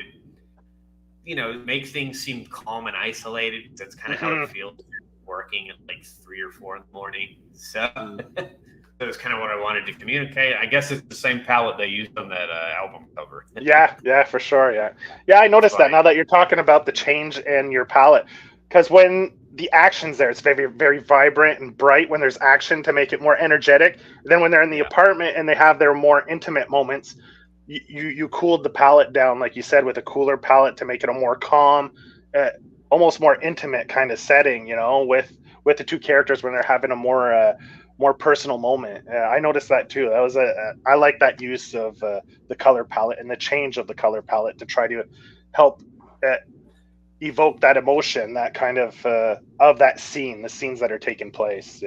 make things seem calm and isolated. That's kind of how it feels working at like 3 or 4 in the morning. So that was kind of what I wanted to communicate. I guess it's the same palette they used on that album cover. Yeah, for sure. Yeah. I noticed that now that you're talking about the change in your palette, because when the action's there, it's very, very vibrant and bright when there's action to make it more energetic. Then when they're in the apartment and they have their more intimate moments, you cooled the palette down, like you said, with a cooler palette to make it a more calm, almost more intimate kind of setting, with the two characters when they're having a more personal moment. I noticed that too. That was I like that use of the color palette and the change of the color palette to try to help evoke that emotion, that kind of that scene, the scenes that are taking place.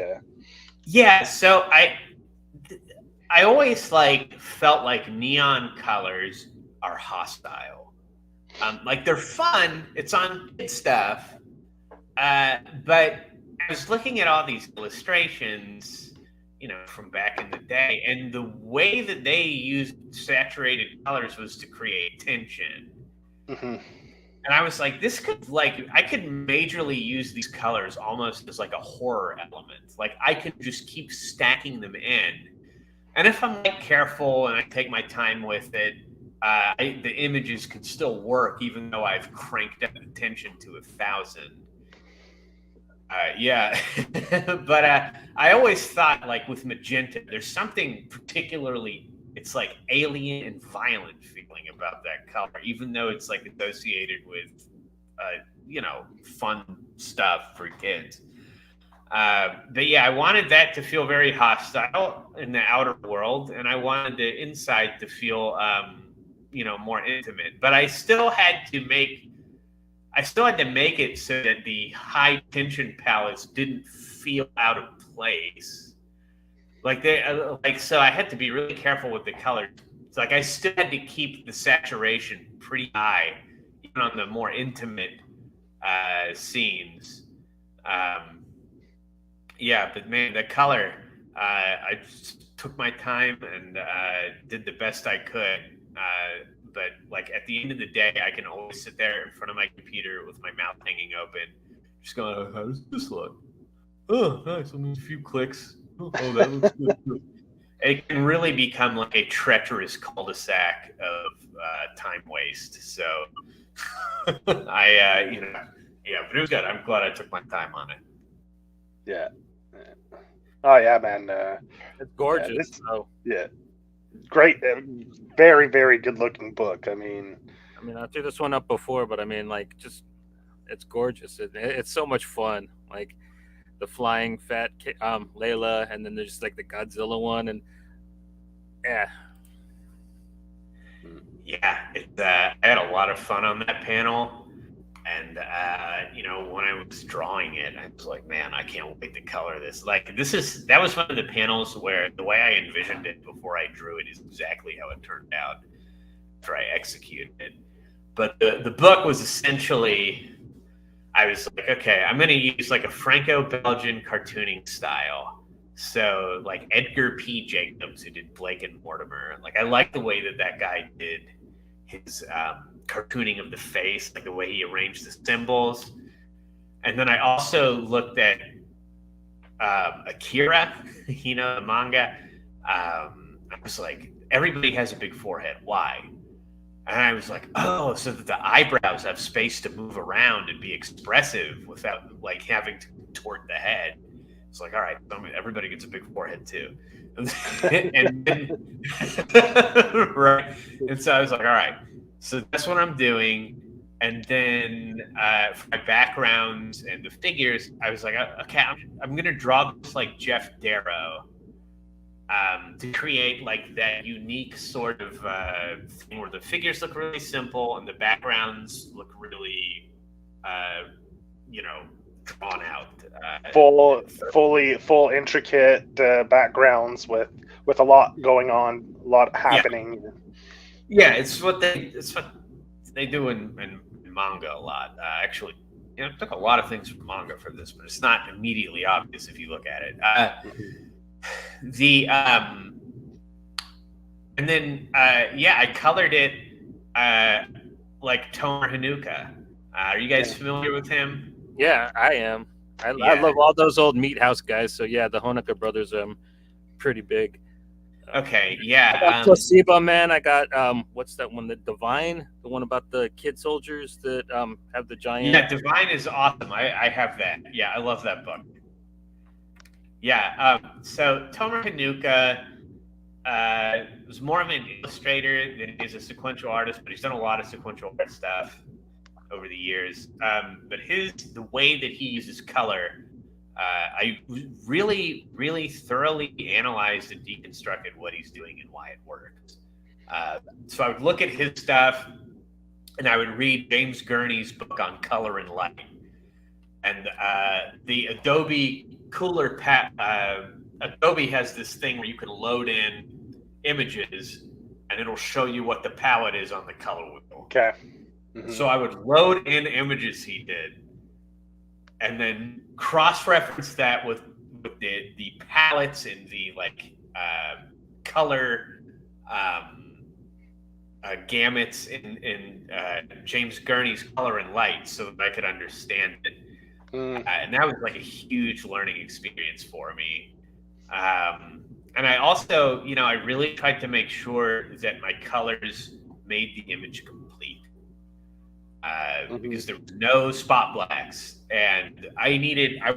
Yeah. So I always felt like neon colors are hostile. Like they're fun. It's on kid stuff. But I was looking at all these illustrations, from back in the day, and the way that they used saturated colors was to create tension. Mm-hmm. And I was like, this could I could majorly use these colors almost as like a horror element. Like I could just keep stacking them in. And if I'm careful and I take my time with it, the images can still work even though I've cranked up the tension to 1,000. But I always thought, like with magenta, there's something particularly, it's like alien and violent feeling about that color, even though it's like associated with, fun stuff for kids. But yeah, I wanted that to feel very hostile in the outer world, and I wanted the inside to feel, more intimate. But I still had to make it so that the high tension palettes didn't feel out of place. So I had to be really careful with the colors. It's like I still had to keep the saturation pretty high, even on the more intimate scenes. Yeah, but man, the color, I just took my time and did the best I could. But like at the end of the day, I can always sit there in front of my computer with my mouth hanging open, just going, "Oh, how does this look? Oh, nice. Only a few clicks. Oh, that looks good." It can really become like a treacherous cul-de-sac of time waste. So I, yeah, but it was good. I'm glad I took my time on it. Yeah. Oh yeah, man. It's gorgeous. Yeah, great, very, very good looking book. I mean, I threw this one up before, but I mean, like, just it's gorgeous. It's so much fun. Like the flying fat Layla, and then there's like the Godzilla one, and yeah. I had a lot of fun on that panel. And, when I was drawing it, I was like, man, I can't wait to color this. Like, that was one of the panels where the way I envisioned it before I drew it is exactly how it turned out after I executed it. But the book was essentially, I was like, okay, I'm going to use like a Franco-Belgian cartooning style. So like Edgar P. Jacobs, who did Blake and Mortimer. Like, I like the way that guy did his cartooning of the face, like the way he arranged the symbols. And then I also looked at Akira, the manga. I was like, everybody has a big forehead. Why? And I was like, oh, so that the eyebrows have space to move around and be expressive without like having to contort the head. It's like, all right, everybody gets a big forehead too. And then, right. And so I was like, all right, so that's what I'm doing. And then for my backgrounds and the figures, I was like, okay, I'm going to draw this like Jeff Darrow to create like that unique sort of thing where the figures look really simple and the backgrounds look really, drawn out. Full intricate backgrounds with a lot going on, a lot happening. Yeah, it's what they do in manga a lot. Actually, I took a lot of things from manga for this, but it's not immediately obvious if you look at it. And then I colored it like Tomer Hanuka. Are you guys familiar with him? Yeah, I am. I love all those old Meat House guys. So yeah, the Honoka brothers are pretty big. Okay, yeah. I got Placebo Man. I got what's that one? The Divine, the one about the kid soldiers that have the giant. Yeah, Divine is awesome. I have that. Yeah, I love that book. Yeah. So Tomer Hanuka was more of an illustrator than he's a sequential artist, but he's done a lot of sequential art stuff over the years. But the way that he uses color, I really, really thoroughly analyzed and deconstructed what he's doing and why it works. So I would look at his stuff and I would read James Gurney's book on color and light. And the Adobe Cooler Adobe has this thing where you can load in images and it'll show you what the palette is on the color wheel. Okay. Mm-hmm. So I would load in images he did and then cross-reference that with the palettes and the color gamuts in James Gurney's Color and Light so that I could understand it. And that was like a huge learning experience for me. And I also, I really tried to make sure that my colors made the image complete. Because there was no spot blacks, and I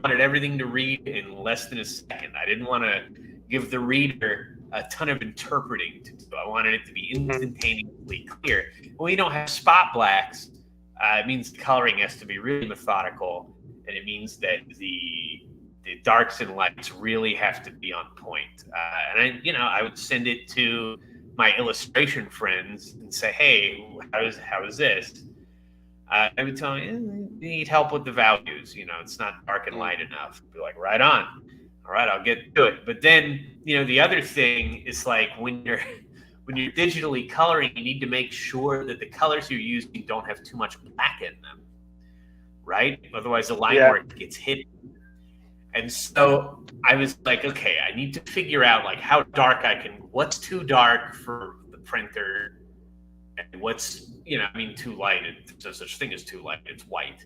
wanted everything to read in less than a second. I didn't want to give the reader a ton of interpreting to do. I wanted it to be instantaneously clear. When you don't have spot blacks, it means the coloring has to be really methodical, and it means that the darks and lights really have to be on point. And I would send it to my illustration friends and say, hey, how is this? I would tell them, you need help with the values. It's not dark and light enough. Be like, right on. All right, I'll get to it. But then, the other thing is like when you're digitally coloring, you need to make sure that the colors you're using don't have too much black in them. right? Otherwise the line Yeah. work gets hidden. And so I was like, okay, I need to figure out like how dark what's too dark for the printer and what's, too light. There's no such thing as too light. It's white.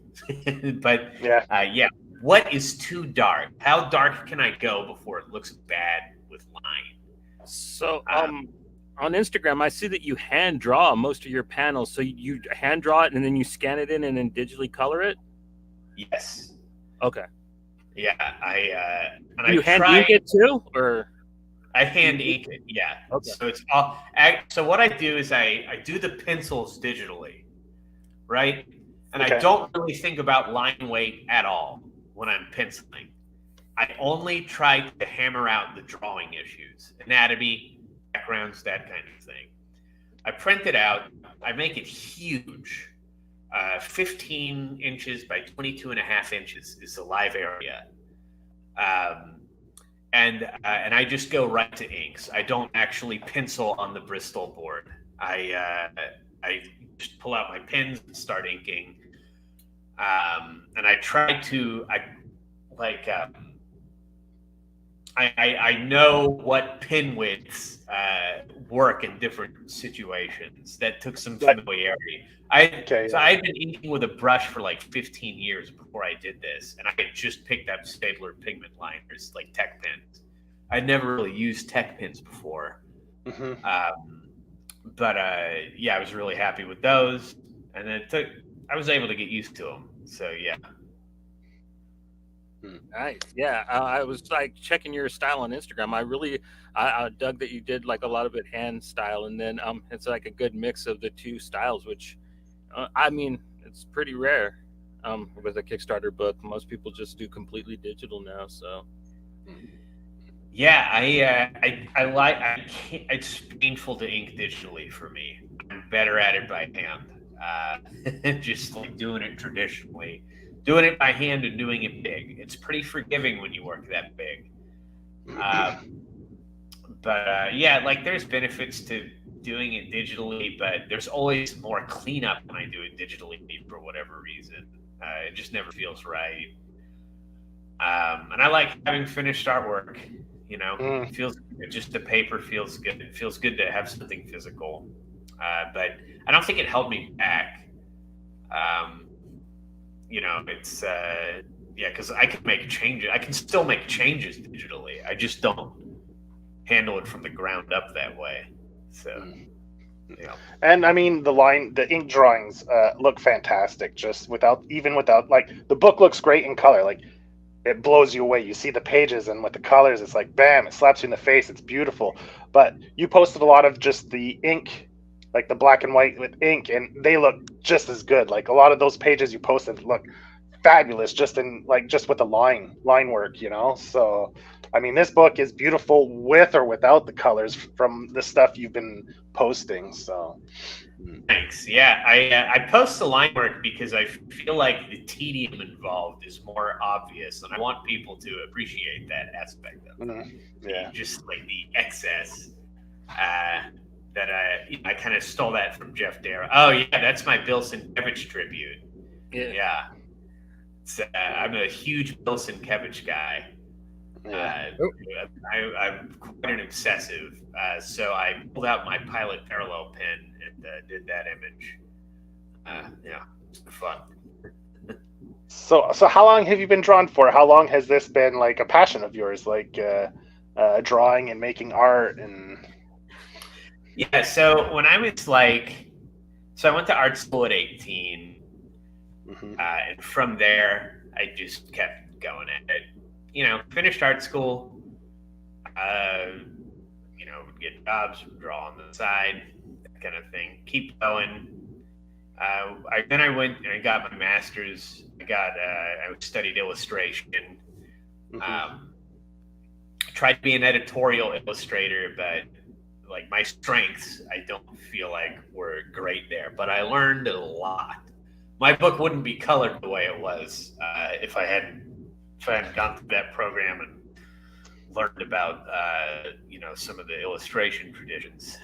But Yeah. what is too dark? How dark can I go before it looks bad with line? So, on Instagram, I see that you hand draw most of your panels. So you hand draw it and then you scan it in and then digitally color it? Yes. Okay. Yeah, Do you hand ink it too, or? I hand ink it, yeah. Okay. So it's all. So what I do is I do the pencils digitally, right? And I don't really think about line weight at all when I'm penciling. I only try to hammer out the drawing issues, anatomy, backgrounds, that kind of thing. I print it out. I make it huge. 15 inches by 22 and a half inches is the live area. And I just go right to inks. I don't actually pencil on the Bristol board. I just pull out my pens and start inking. And I try to, I know what pen widths work in different situations. That took some familiarity. So I've been inking with a brush for like 15 years before I did this, and I had just picked up Stabler pigment liners, like Tech pens. I'd never really used Tech pens before. Mm-hmm. I was really happy with those, and then I was able to get used to them. So yeah. Nice. Yeah, I was like checking your style on Instagram. I dug that you did like a lot of it hand style, and then it's like a good mix of the two styles, which it's pretty rare with a Kickstarter book. Most people just do completely digital now. So yeah, I like. I can't, it's painful to ink digitally for me. I'm better at it by hand. Just like doing it traditionally. Doing it by hand and doing it big. It's pretty forgiving when you work that big. There's benefits to doing it digitally, but there's always more cleanup when I do it digitally for whatever reason. It just never feels right. And I like having finished artwork. It feels just the paper feels good. It feels good to have something physical. But I don't think it held me back. It's because I can make changes. I can still make changes digitally. I just don't handle it from the ground up that way. So, yeah. And the ink drawings look fantastic. Just without like the book looks great in color. Like it blows you away. You see the pages, and with the colors, it's like bam! It slaps you in the face. It's beautiful. But you posted a lot of just the ink, like the black and white with ink, and they look just as good. Like a lot of those pages you posted look fabulous, just with the line work, So, this book is beautiful with or without the colors from the stuff you've been posting. So, thanks. Yeah, I post the line work because I feel like the tedium involved is more obvious, and I want people to appreciate that aspect of it. Yeah, just like the excess. That I kind of stole that from Jeff Darrow. Oh yeah, that's my Bill Sienkiewicz tribute. Yeah. I'm a huge Bill Sienkiewicz guy. I'm quite an obsessive. So I pulled out my Pilot Parallel pen and did that image. It's fun. So how long have you been drawn for? How long has this been like a passion of yours, like drawing and making art and? Yeah, so when I was I went to art school at 18, and from there, I just kept going at it. Finished art school, would get jobs, draw on the side, that kind of thing, keep going. Then I went and I got my master's. I studied illustration. Tried to be an editorial illustrator, but like my strengths, I don't feel like were great there, but I learned a lot. My book wouldn't be colored the way it was if I hadn't gone through that program and learned about some of the illustration traditions.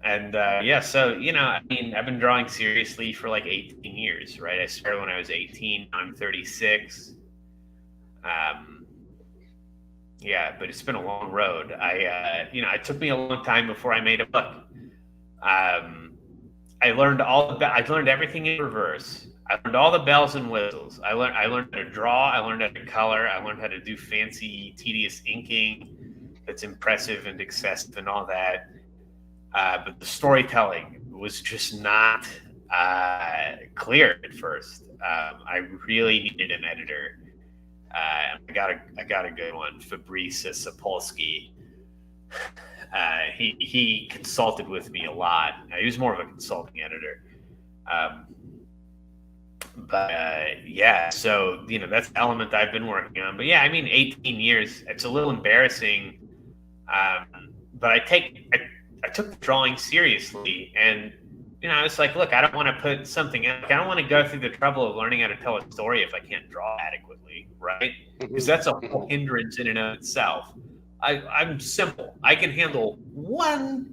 And so I mean, I've been drawing seriously for like 18 years, right? I started when I was 18. I'm 36. But it's been a long road. It took me a long time before I made a book. I learned everything in reverse. I learned all the bells and whistles. I learned how to draw. I learned how to color. I learned how to do fancy, tedious inking that's impressive and excessive and all that. But the storytelling was just not clear at first. I really needed an editor. I got a good one, Fabrice Sapolsky. He consulted with me a lot. He was more of a consulting editor. So that's the element I've been working on. But yeah, I mean, 18 years. It's a little embarrassing, but I took the drawing seriously, and I was like, look, I don't want to put something out. I don't want to go through the trouble of learning how to tell a story if I can't draw adequately, right? Because that's a whole hindrance in and of itself. I'm simple. I can handle learning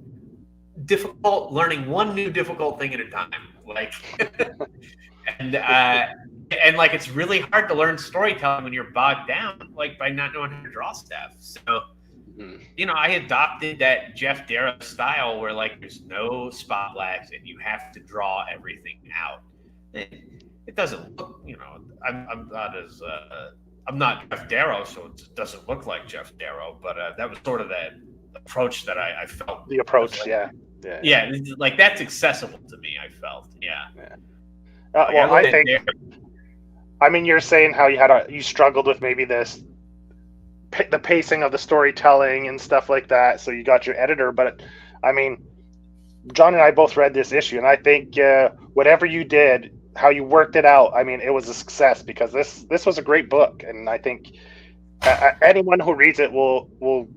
one new difficult thing at a time. Like, and like, it's really hard to learn storytelling when you're bogged down, like, by not knowing how to draw stuff. So, I adopted that Jeff Darrow style where, like, there's no spotlights and you have to draw everything out. It doesn't look, I'm not Jeff Darrow, so it doesn't look like Jeff Darrow, but that was sort of that approach that I felt. The approach, like, yeah, like, that's accessible to me, I felt. I mean, you're saying how you struggled with maybe the pacing of the storytelling and stuff like that, so you got your editor. But I mean, John and I both read this issue, and I think whatever you did, how you worked it out, I mean, it was a success, because this was a great book, and I think anyone who reads it will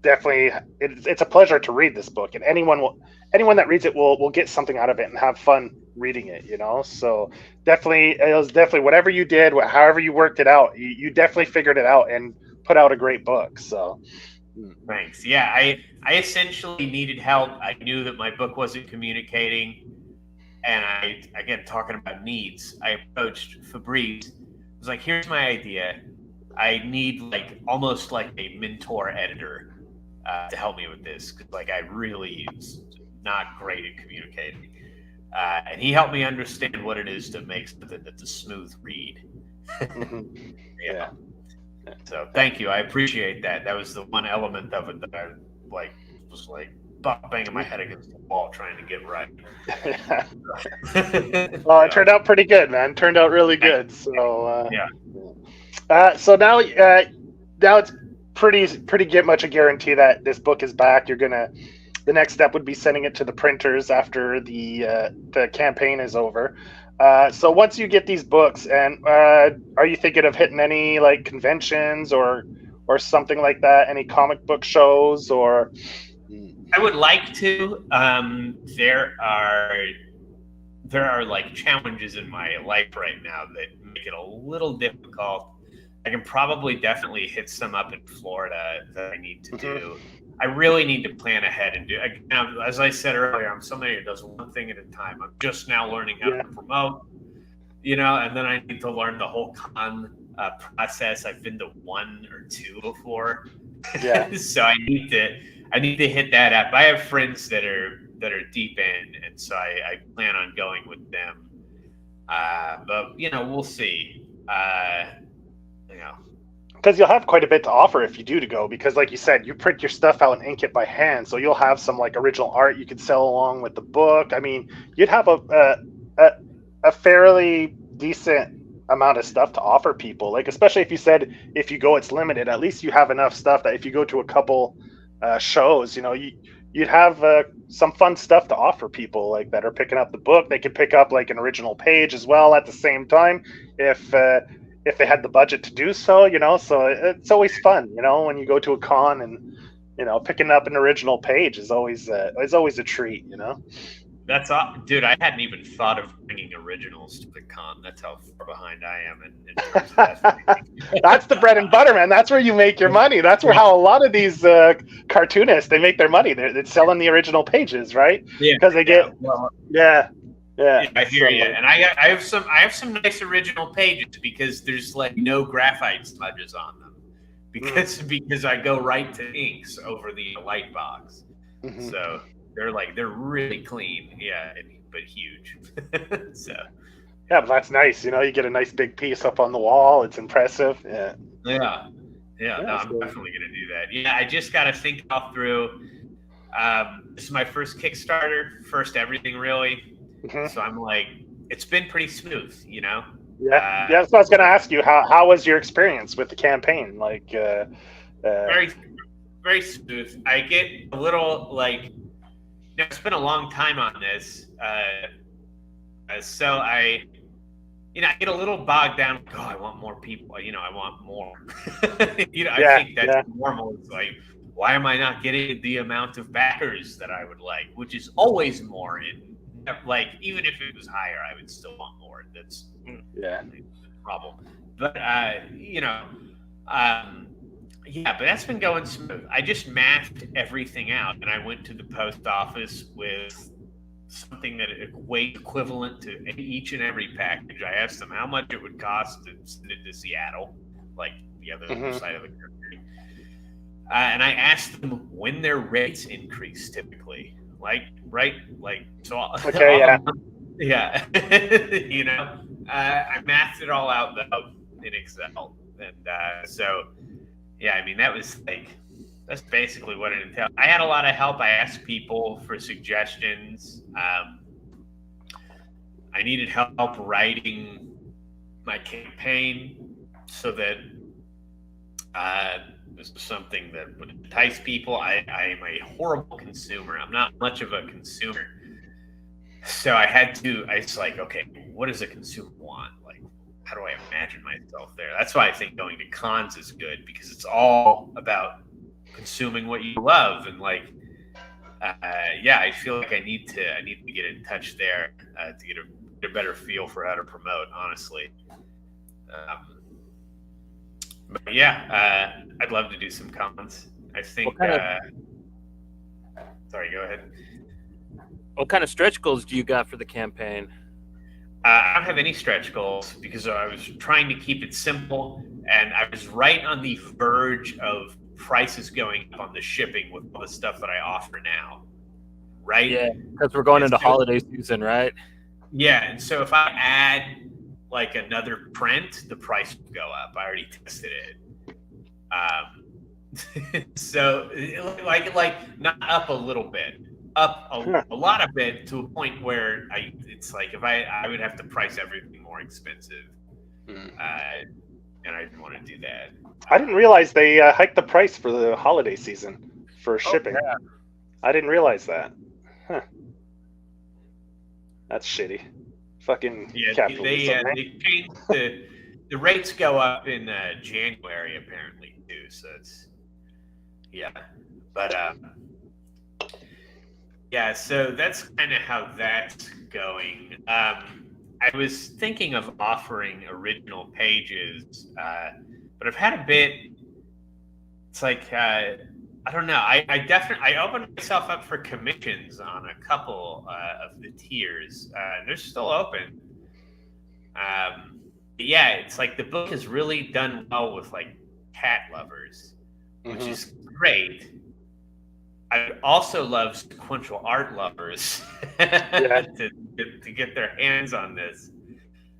definitely, it's a pleasure to read this book, and anyone that reads it will get something out of it and have fun reading it. So it was definitely whatever you did, however you worked it out, you definitely figured it out and put out a great book. So thanks. Yeah, I essentially needed help. I knew that my book wasn't communicating. And again, talking about needs, I approached Fabrice. I was like, here's my idea. I need, like, almost like a mentor editor to help me with this, because, like, I really was not great at communicating. And he helped me understand what it is to make something that's a smooth read. Yeah. So thank you. I appreciate that. That was the one element of it that I was banging my head against the wall trying to get right. Well, it turned out pretty good, man. Turned out really good. So so now it's pretty much a guarantee that this book is back. The next step would be sending it to the printers after the campaign is over. So once you get these books, and are you thinking of hitting any, like, conventions or something like that? Any comic book shows? Or I would like to. There are like challenges in my life right now that make it a little difficult. I can definitely hit some up in Florida that I need to do. I really need to plan ahead and do. Now, as I said earlier, I'm somebody who does one thing at a time. I'm just now learning how to promote, and then I need to learn the whole con process. I've been to one or two before, so I need to hit that up. I have friends that are deep in, and so I plan on going with them. But we'll see. Because you'll have quite a bit to offer if you do to go, because, like you said, you print your stuff out and ink it by hand, so you'll have some, like, original art you could sell along with the book. I mean, you'd have a fairly decent amount of stuff to offer people, like, especially if you said if you go it's limited. At least you have enough stuff that if you go to a couple shows, you'd have some fun stuff to offer people, like, that are picking up the book. They could pick up, like, an original page as well at the same time if they had the budget to do so. So it's always fun, when you go to a con, and picking up an original page is always a treat. That's all, dude. I hadn't even thought of bringing originals to the con. That's how far behind I am in terms of that. That's the bread and butter, man. That's where you make your money. That's where how a lot of these cartoonists they make their money. They're selling the original pages, right? Yeah, Because they get yeah. I hear you, and I have some nice original pages because there's like no graphite smudges on them because I go right to inks over the light box, so they're really clean, but huge. So yeah, but that's nice. You know, you get a nice big piece up on the wall. It's impressive. Yeah. No, I'm definitely gonna do that. Yeah, I just got to think all through. This is my first Kickstarter, first everything really. So I'm like, it's been pretty smooth, you know. Yeah, that's what I was going to ask you. How was your experience with the campaign? Like, very, very smooth. I get a little like, it's been a long time on this, so I get a little bogged down. Oh, I want more people. I want more. I think that's normal. It's like, why am I not getting the amount of backers that I would like? Which is always more. And like, even if it was higher, I would still want more. That's the problem. But but that's been going smooth. I just mathed everything out, and I went to the post office with something that equivalent to each and every package. I asked them how much it would cost to send it to Seattle, like the other side of the country. And I asked them when their rates increase typically. I mathed it all out though in Excel, and that's basically what it entailed. I had a lot of help. I asked people for suggestions. I needed help writing my campaign so that this was something that would entice people. I am a horrible consumer. I'm not much of a consumer. So I was like, okay, what does a consumer want? Like, how do I imagine myself there? That's why I think going to cons is good, because it's all about consuming what you love. And like, I feel like I need to get in touch there to get a better feel for how to promote, honestly. But I'd love to do some cons. I think. Sorry, go ahead. What kind of stretch goals do you got for the campaign? I don't have any stretch goals because I was trying to keep it simple, and I was right on the verge of prices going up on the shipping with all the stuff that I offer now. Right? Yeah, because we're going into holiday season, right? Yeah, and so if I add like another print, the price will go up. I already tested it. So like not up a little bit, up a lot of it, to a point where it's like if I would have to price everything more expensive, and I didn't want to do that. I didn't realize they hiked the price for the holiday season for shipping. Yeah. I didn't realize that. Huh. That's shitty. Fucking capitalism. They changed the rates go up in January apparently too. So it's but so that's kind of how that's going. I was thinking of offering original pages, but I've had a bit. It's like I don't know. I opened myself up for commissions on a couple of the tiers. They're still open. It's like the book has really done well with like cat lovers, which is great. I also love sequential art lovers to get their hands on this.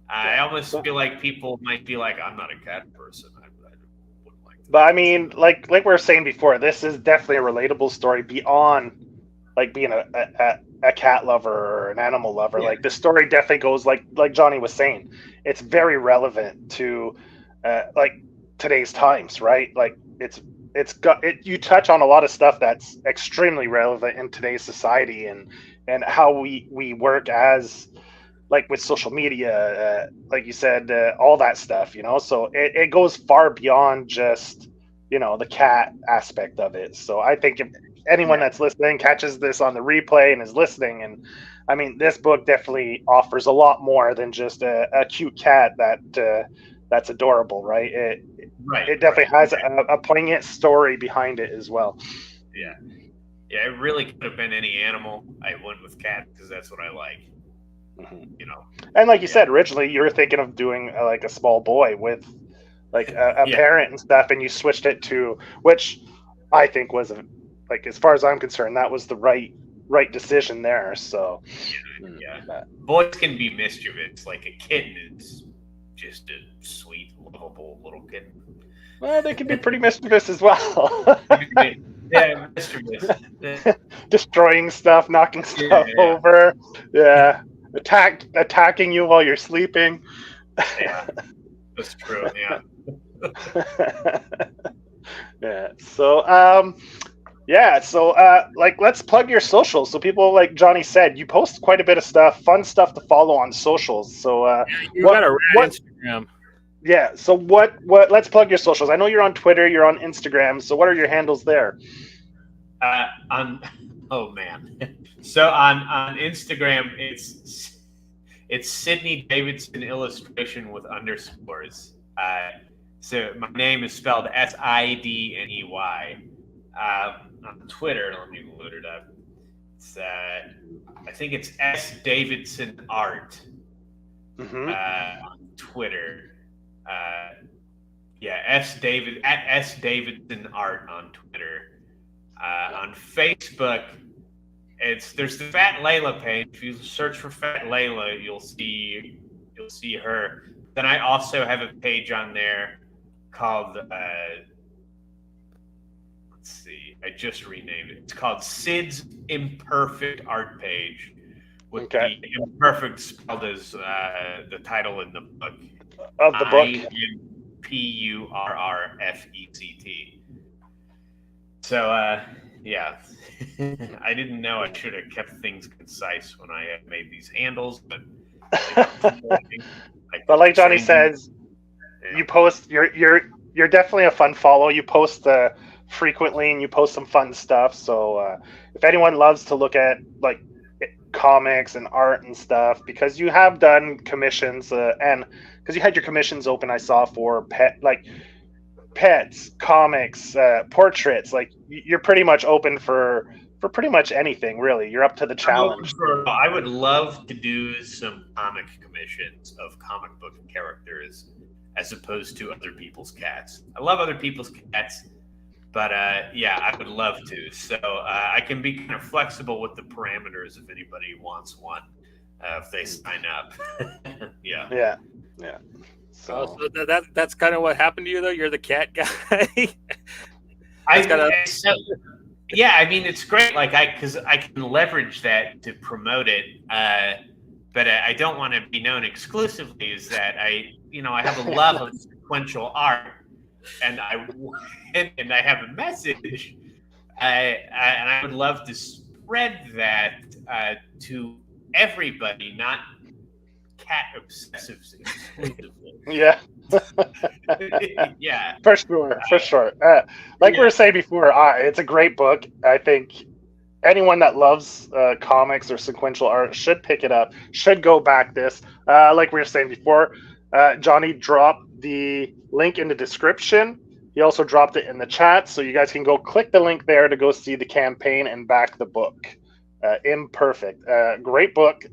I almost feel like people might be like, I'm not a cat person. I wouldn't like to. But I mean, like we were saying before, this is definitely a relatable story beyond like being a cat lover or an animal lover. Yeah. Like the story definitely goes like Johnny was saying, it's very relevant to like today's times, right? Like you touch on a lot of stuff that's extremely relevant in today's society and how we work as like with social media, like you said, all that stuff, so it goes far beyond just, the cat aspect of it. So I think anyone that's listening catches this on the replay and is listening, and I mean, this book definitely offers a lot more than just a cute cat that's adorable, right? It definitely has a poignant story behind it as well. Yeah, it really could have been any animal. I went with cat because that's what I like. You know, and like you said, originally you were thinking of doing like a small boy with like a parent and stuff, and you switched it to, which I think was like, as far as I'm concerned, that was the right decision there. So boys can be mischievous. Like a kitten is just a sweet, lovable little kitten. Well, they can be pretty mischievous as well. Yeah, mischievous. Destroying stuff, knocking stuff over. Yeah. Attacking you while you're sleeping. Yeah, that's true. Yeah. Yeah. So, like, let's plug your socials. So, people, like Johnny said, you post quite a bit of stuff, fun stuff to follow on socials. So, you got a rad Instagram. Yeah. So, what? Let's plug your socials. I know you're on Twitter, you're on Instagram. So, what are your handles there? Oh man. So on Instagram, it's Sidney Davidson illustration with underscores. So my name is spelled Sidney. On Twitter, let me load it up. It's I think it's S Davidson Art. On Twitter. S Davidson Art on Twitter. On Facebook, there's the Fat Layla page. If you search for Fat Layla, you'll see her. Then I also have a page on there called let's see, I just renamed it. It's called Sid's imPURRfect art page, with the imperfect spelled as the title in the book of the book. imPURRfect. So, I didn't know I should have kept things concise when I made these handles, but like Johnny says, you post. You're definitely a fun follow. You post frequently, and you post some fun stuff. So, if anyone loves to look at like comics and art and stuff, because you have done commissions, and because you had your commissions open, I saw for pets, comics, portraits, like you're pretty much open for pretty much anything, really. You're up to the challenge. I would love to do some comic commissions of comic book characters as opposed to other people's cats. I love other people's cats, but I would love to. So I can be kind of flexible with the parameters if anybody wants one, if they sign up. Yeah. So that's kind of what happened to you, though. You're the cat guy. I mean, it's great. Like because I can leverage that to promote it, but I don't want to be known exclusively as that. I have a love of sequential art, and I have a message, and I would love to spread that to everybody, not cat obsessives exclusively. Yeah. Yeah. For sure. We were saying before, it's a great book. I think anyone that loves comics or sequential art should pick it up, should go back this. Like we were saying before, Johnny dropped the link in the description. He also dropped it in the chat, so you guys can go click the link there to go see the campaign and back the book. imPURRfect. Great book.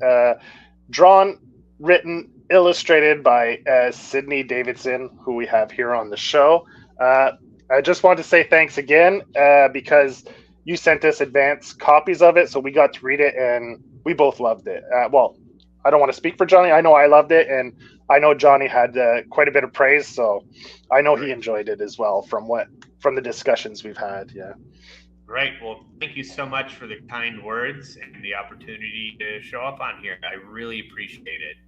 Drawn, written, illustrated by Sidney Davidson, who we have here on the show. I just want to say thanks again because you sent us advanced copies of it, so we got to read it, and we both loved it. Well, I don't want to speak for Johnny. I know I loved it, and I know Johnny had quite a bit of praise, so I know he enjoyed it as well from the discussions we've had. Yeah. Great. Well, thank you so much for the kind words and the opportunity to show up on here. I really appreciate it.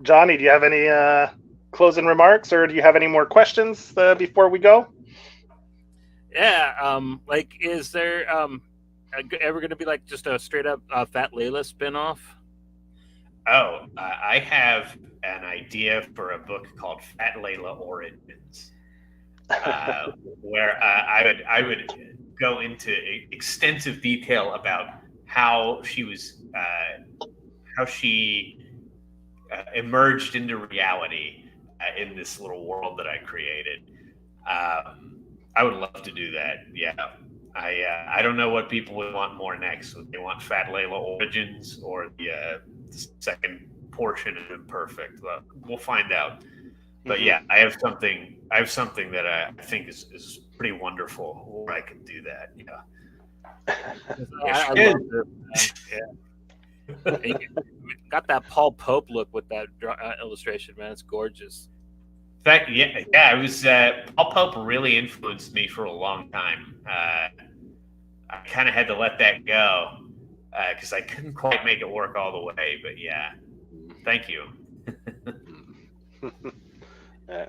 Johnny, do you have any closing remarks, or do you have any more questions before we go? Yeah. Is there ever going to be like just a straight up Fat Layla spinoff? Oh, I have an idea for a book called Fat Layla Origins. where I would go into extensive detail about how she was emerged into reality in this little world that I created. I would love to do that. Yeah. I don't know what people would want more next. Would they want Fat Layla Origins or the second portion of imPURRfect? We'll find out. But yeah, I have something that I think is pretty wonderful where I can do that. Yeah. I love it, man. Yeah. Got that Paul Pope look with that illustration, man. It's gorgeous. It was Paul Pope really influenced me for a long time. I kind of had to let that go because I couldn't quite make it work all the way. But yeah, thank you.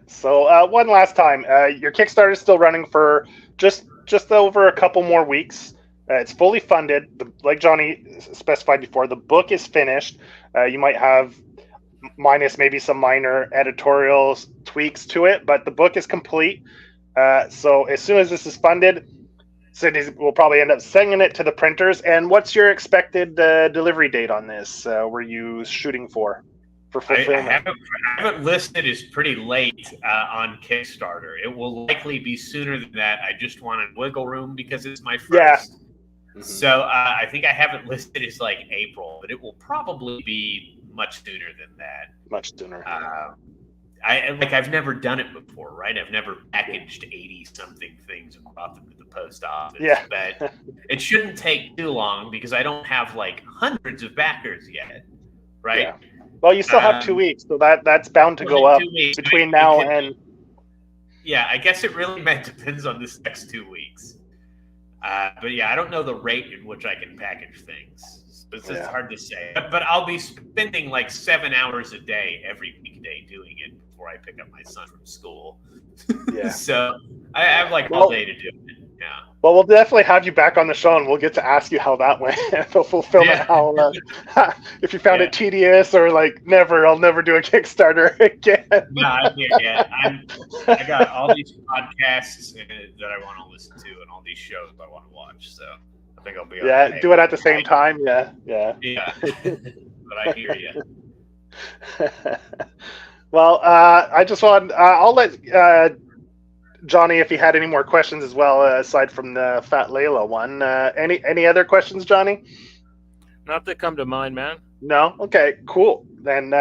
So one last time, your Kickstarter is still running for just over a couple more weeks. It's fully funded. Like Johnny specified before, the book is finished. You might have minus maybe some minor editorial tweaks to it, but the book is complete. So as soon as this is funded, Sidney will probably end up sending it to the printers. And what's your expected delivery date on this? Were you shooting for fulfillment? I haven't listed as pretty late on Kickstarter. It will likely be sooner than that. I just wanted wiggle room because it's my first. Yeah. So I think I have it listed as like April, but it will probably be much sooner than that. Much sooner. I've never done it before, right? I've never packaged 80-something things and brought them to the post office. Yeah. But it shouldn't take too long because I don't have like hundreds of backers yet, right? Yeah. Well, you still have 2 weeks, so that's bound to go up between now and. Yeah, I guess it really depends on this next 2 weeks. But yeah, I don't know the rate in which I can package things. It's hard to say. But I'll be spending like 7 hours a day every weekday doing it before I pick up my son from school. Yeah. So I have like all day to do it. Yeah. Well, we'll definitely have you back on the show, and we'll get to ask you how that went. The fulfillment, how if you found it tedious or like I'll never do a Kickstarter again. No, I'm here yet. I got all these podcasts that I want to listen to, and all these shows I want to watch. So I think I'll be okay. Do it at the same time. Yeah. But I hear you. Well, I just want. I'll let Johnny, if he had any more questions as well, aside from the Fat Layla one. Any other questions, Johnny? Not that come to mind, man. No? Okay, cool. Then,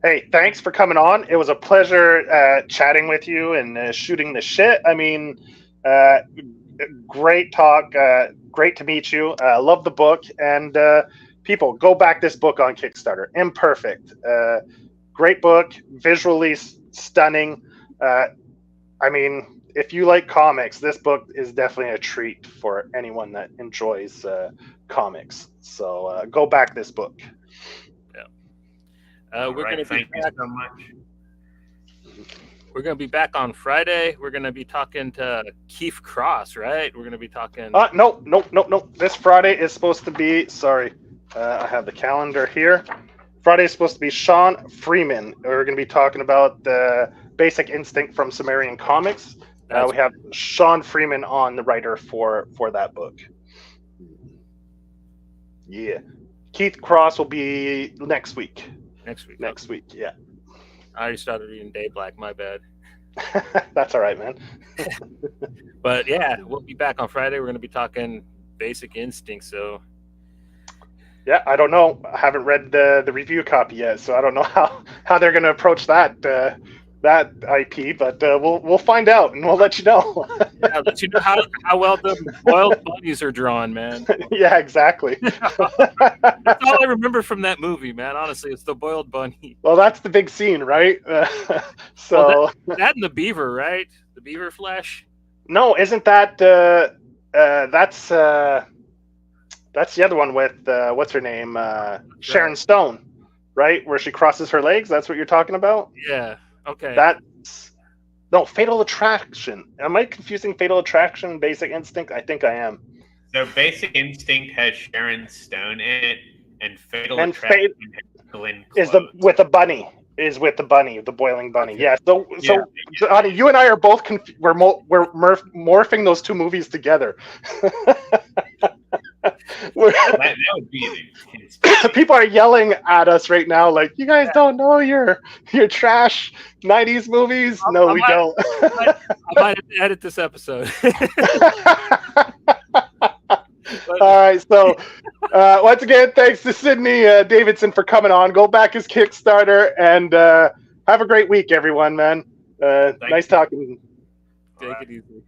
hey, thanks for coming on. It was a pleasure chatting with you and shooting the shit. I mean, great talk. Great to meet you. Love the book. And people, go back this book on Kickstarter. imPURRfect. Great book. Visually stunning. I mean, if you like comics, this book is definitely a treat for anyone that enjoys comics. So go back this book. Yeah. We're going to thank you so much. We're going to be back on Friday. We're going to be talking to Keith Cross, right? We're going to be talking. No. This Friday is supposed to be. Sorry, I have the calendar here. Friday is supposed to be Sean Freeman. We're going to be talking about the Basic Instinct from Sumerian Comics. We have Sean Freeman on, the writer for that book. Yeah. Keith Cross will be next week. Next week, yeah. I already started reading Day Black, my bad. That's all right, man. But yeah, we'll be back on Friday. We're going to be talking Basic Instinct, so... Yeah, I don't know. I haven't read the review copy yet, so I don't know how they're going to approach that IP, but we'll find out and we'll let you know. Yeah, I'll let you know how well the boiled bunnies are drawn, man. Yeah, exactly. That's all I remember from that movie, man. Honestly, it's the boiled bunny. Well, that's the big scene, right? So that and the beaver, right? The beaver flesh. No, isn't that that's the other one with what's her name, Sharon Stone, right? Where she crosses her legs. That's what you're talking about. Yeah. Okay. Fatal Attraction. Am I confusing Fatal Attraction and Basic Instinct? I think I am. So Basic Instinct has Sharon Stone in it, and Fatal Attraction has Glenn Close. Is with a bunny. is with the bunny, the boiling bunny. Okay. Yeah. So Johnny, you and I are both we're morphing those two movies together. That would be People are yelling at us right now, like, you guys don't know your trash 90s movies. No, we don't. I might edit this episode. All right, so once again, thanks to Sidney Davidson for coming on. Go back his Kickstarter, and have a great week, everyone, man. Nice talking. Take it easy.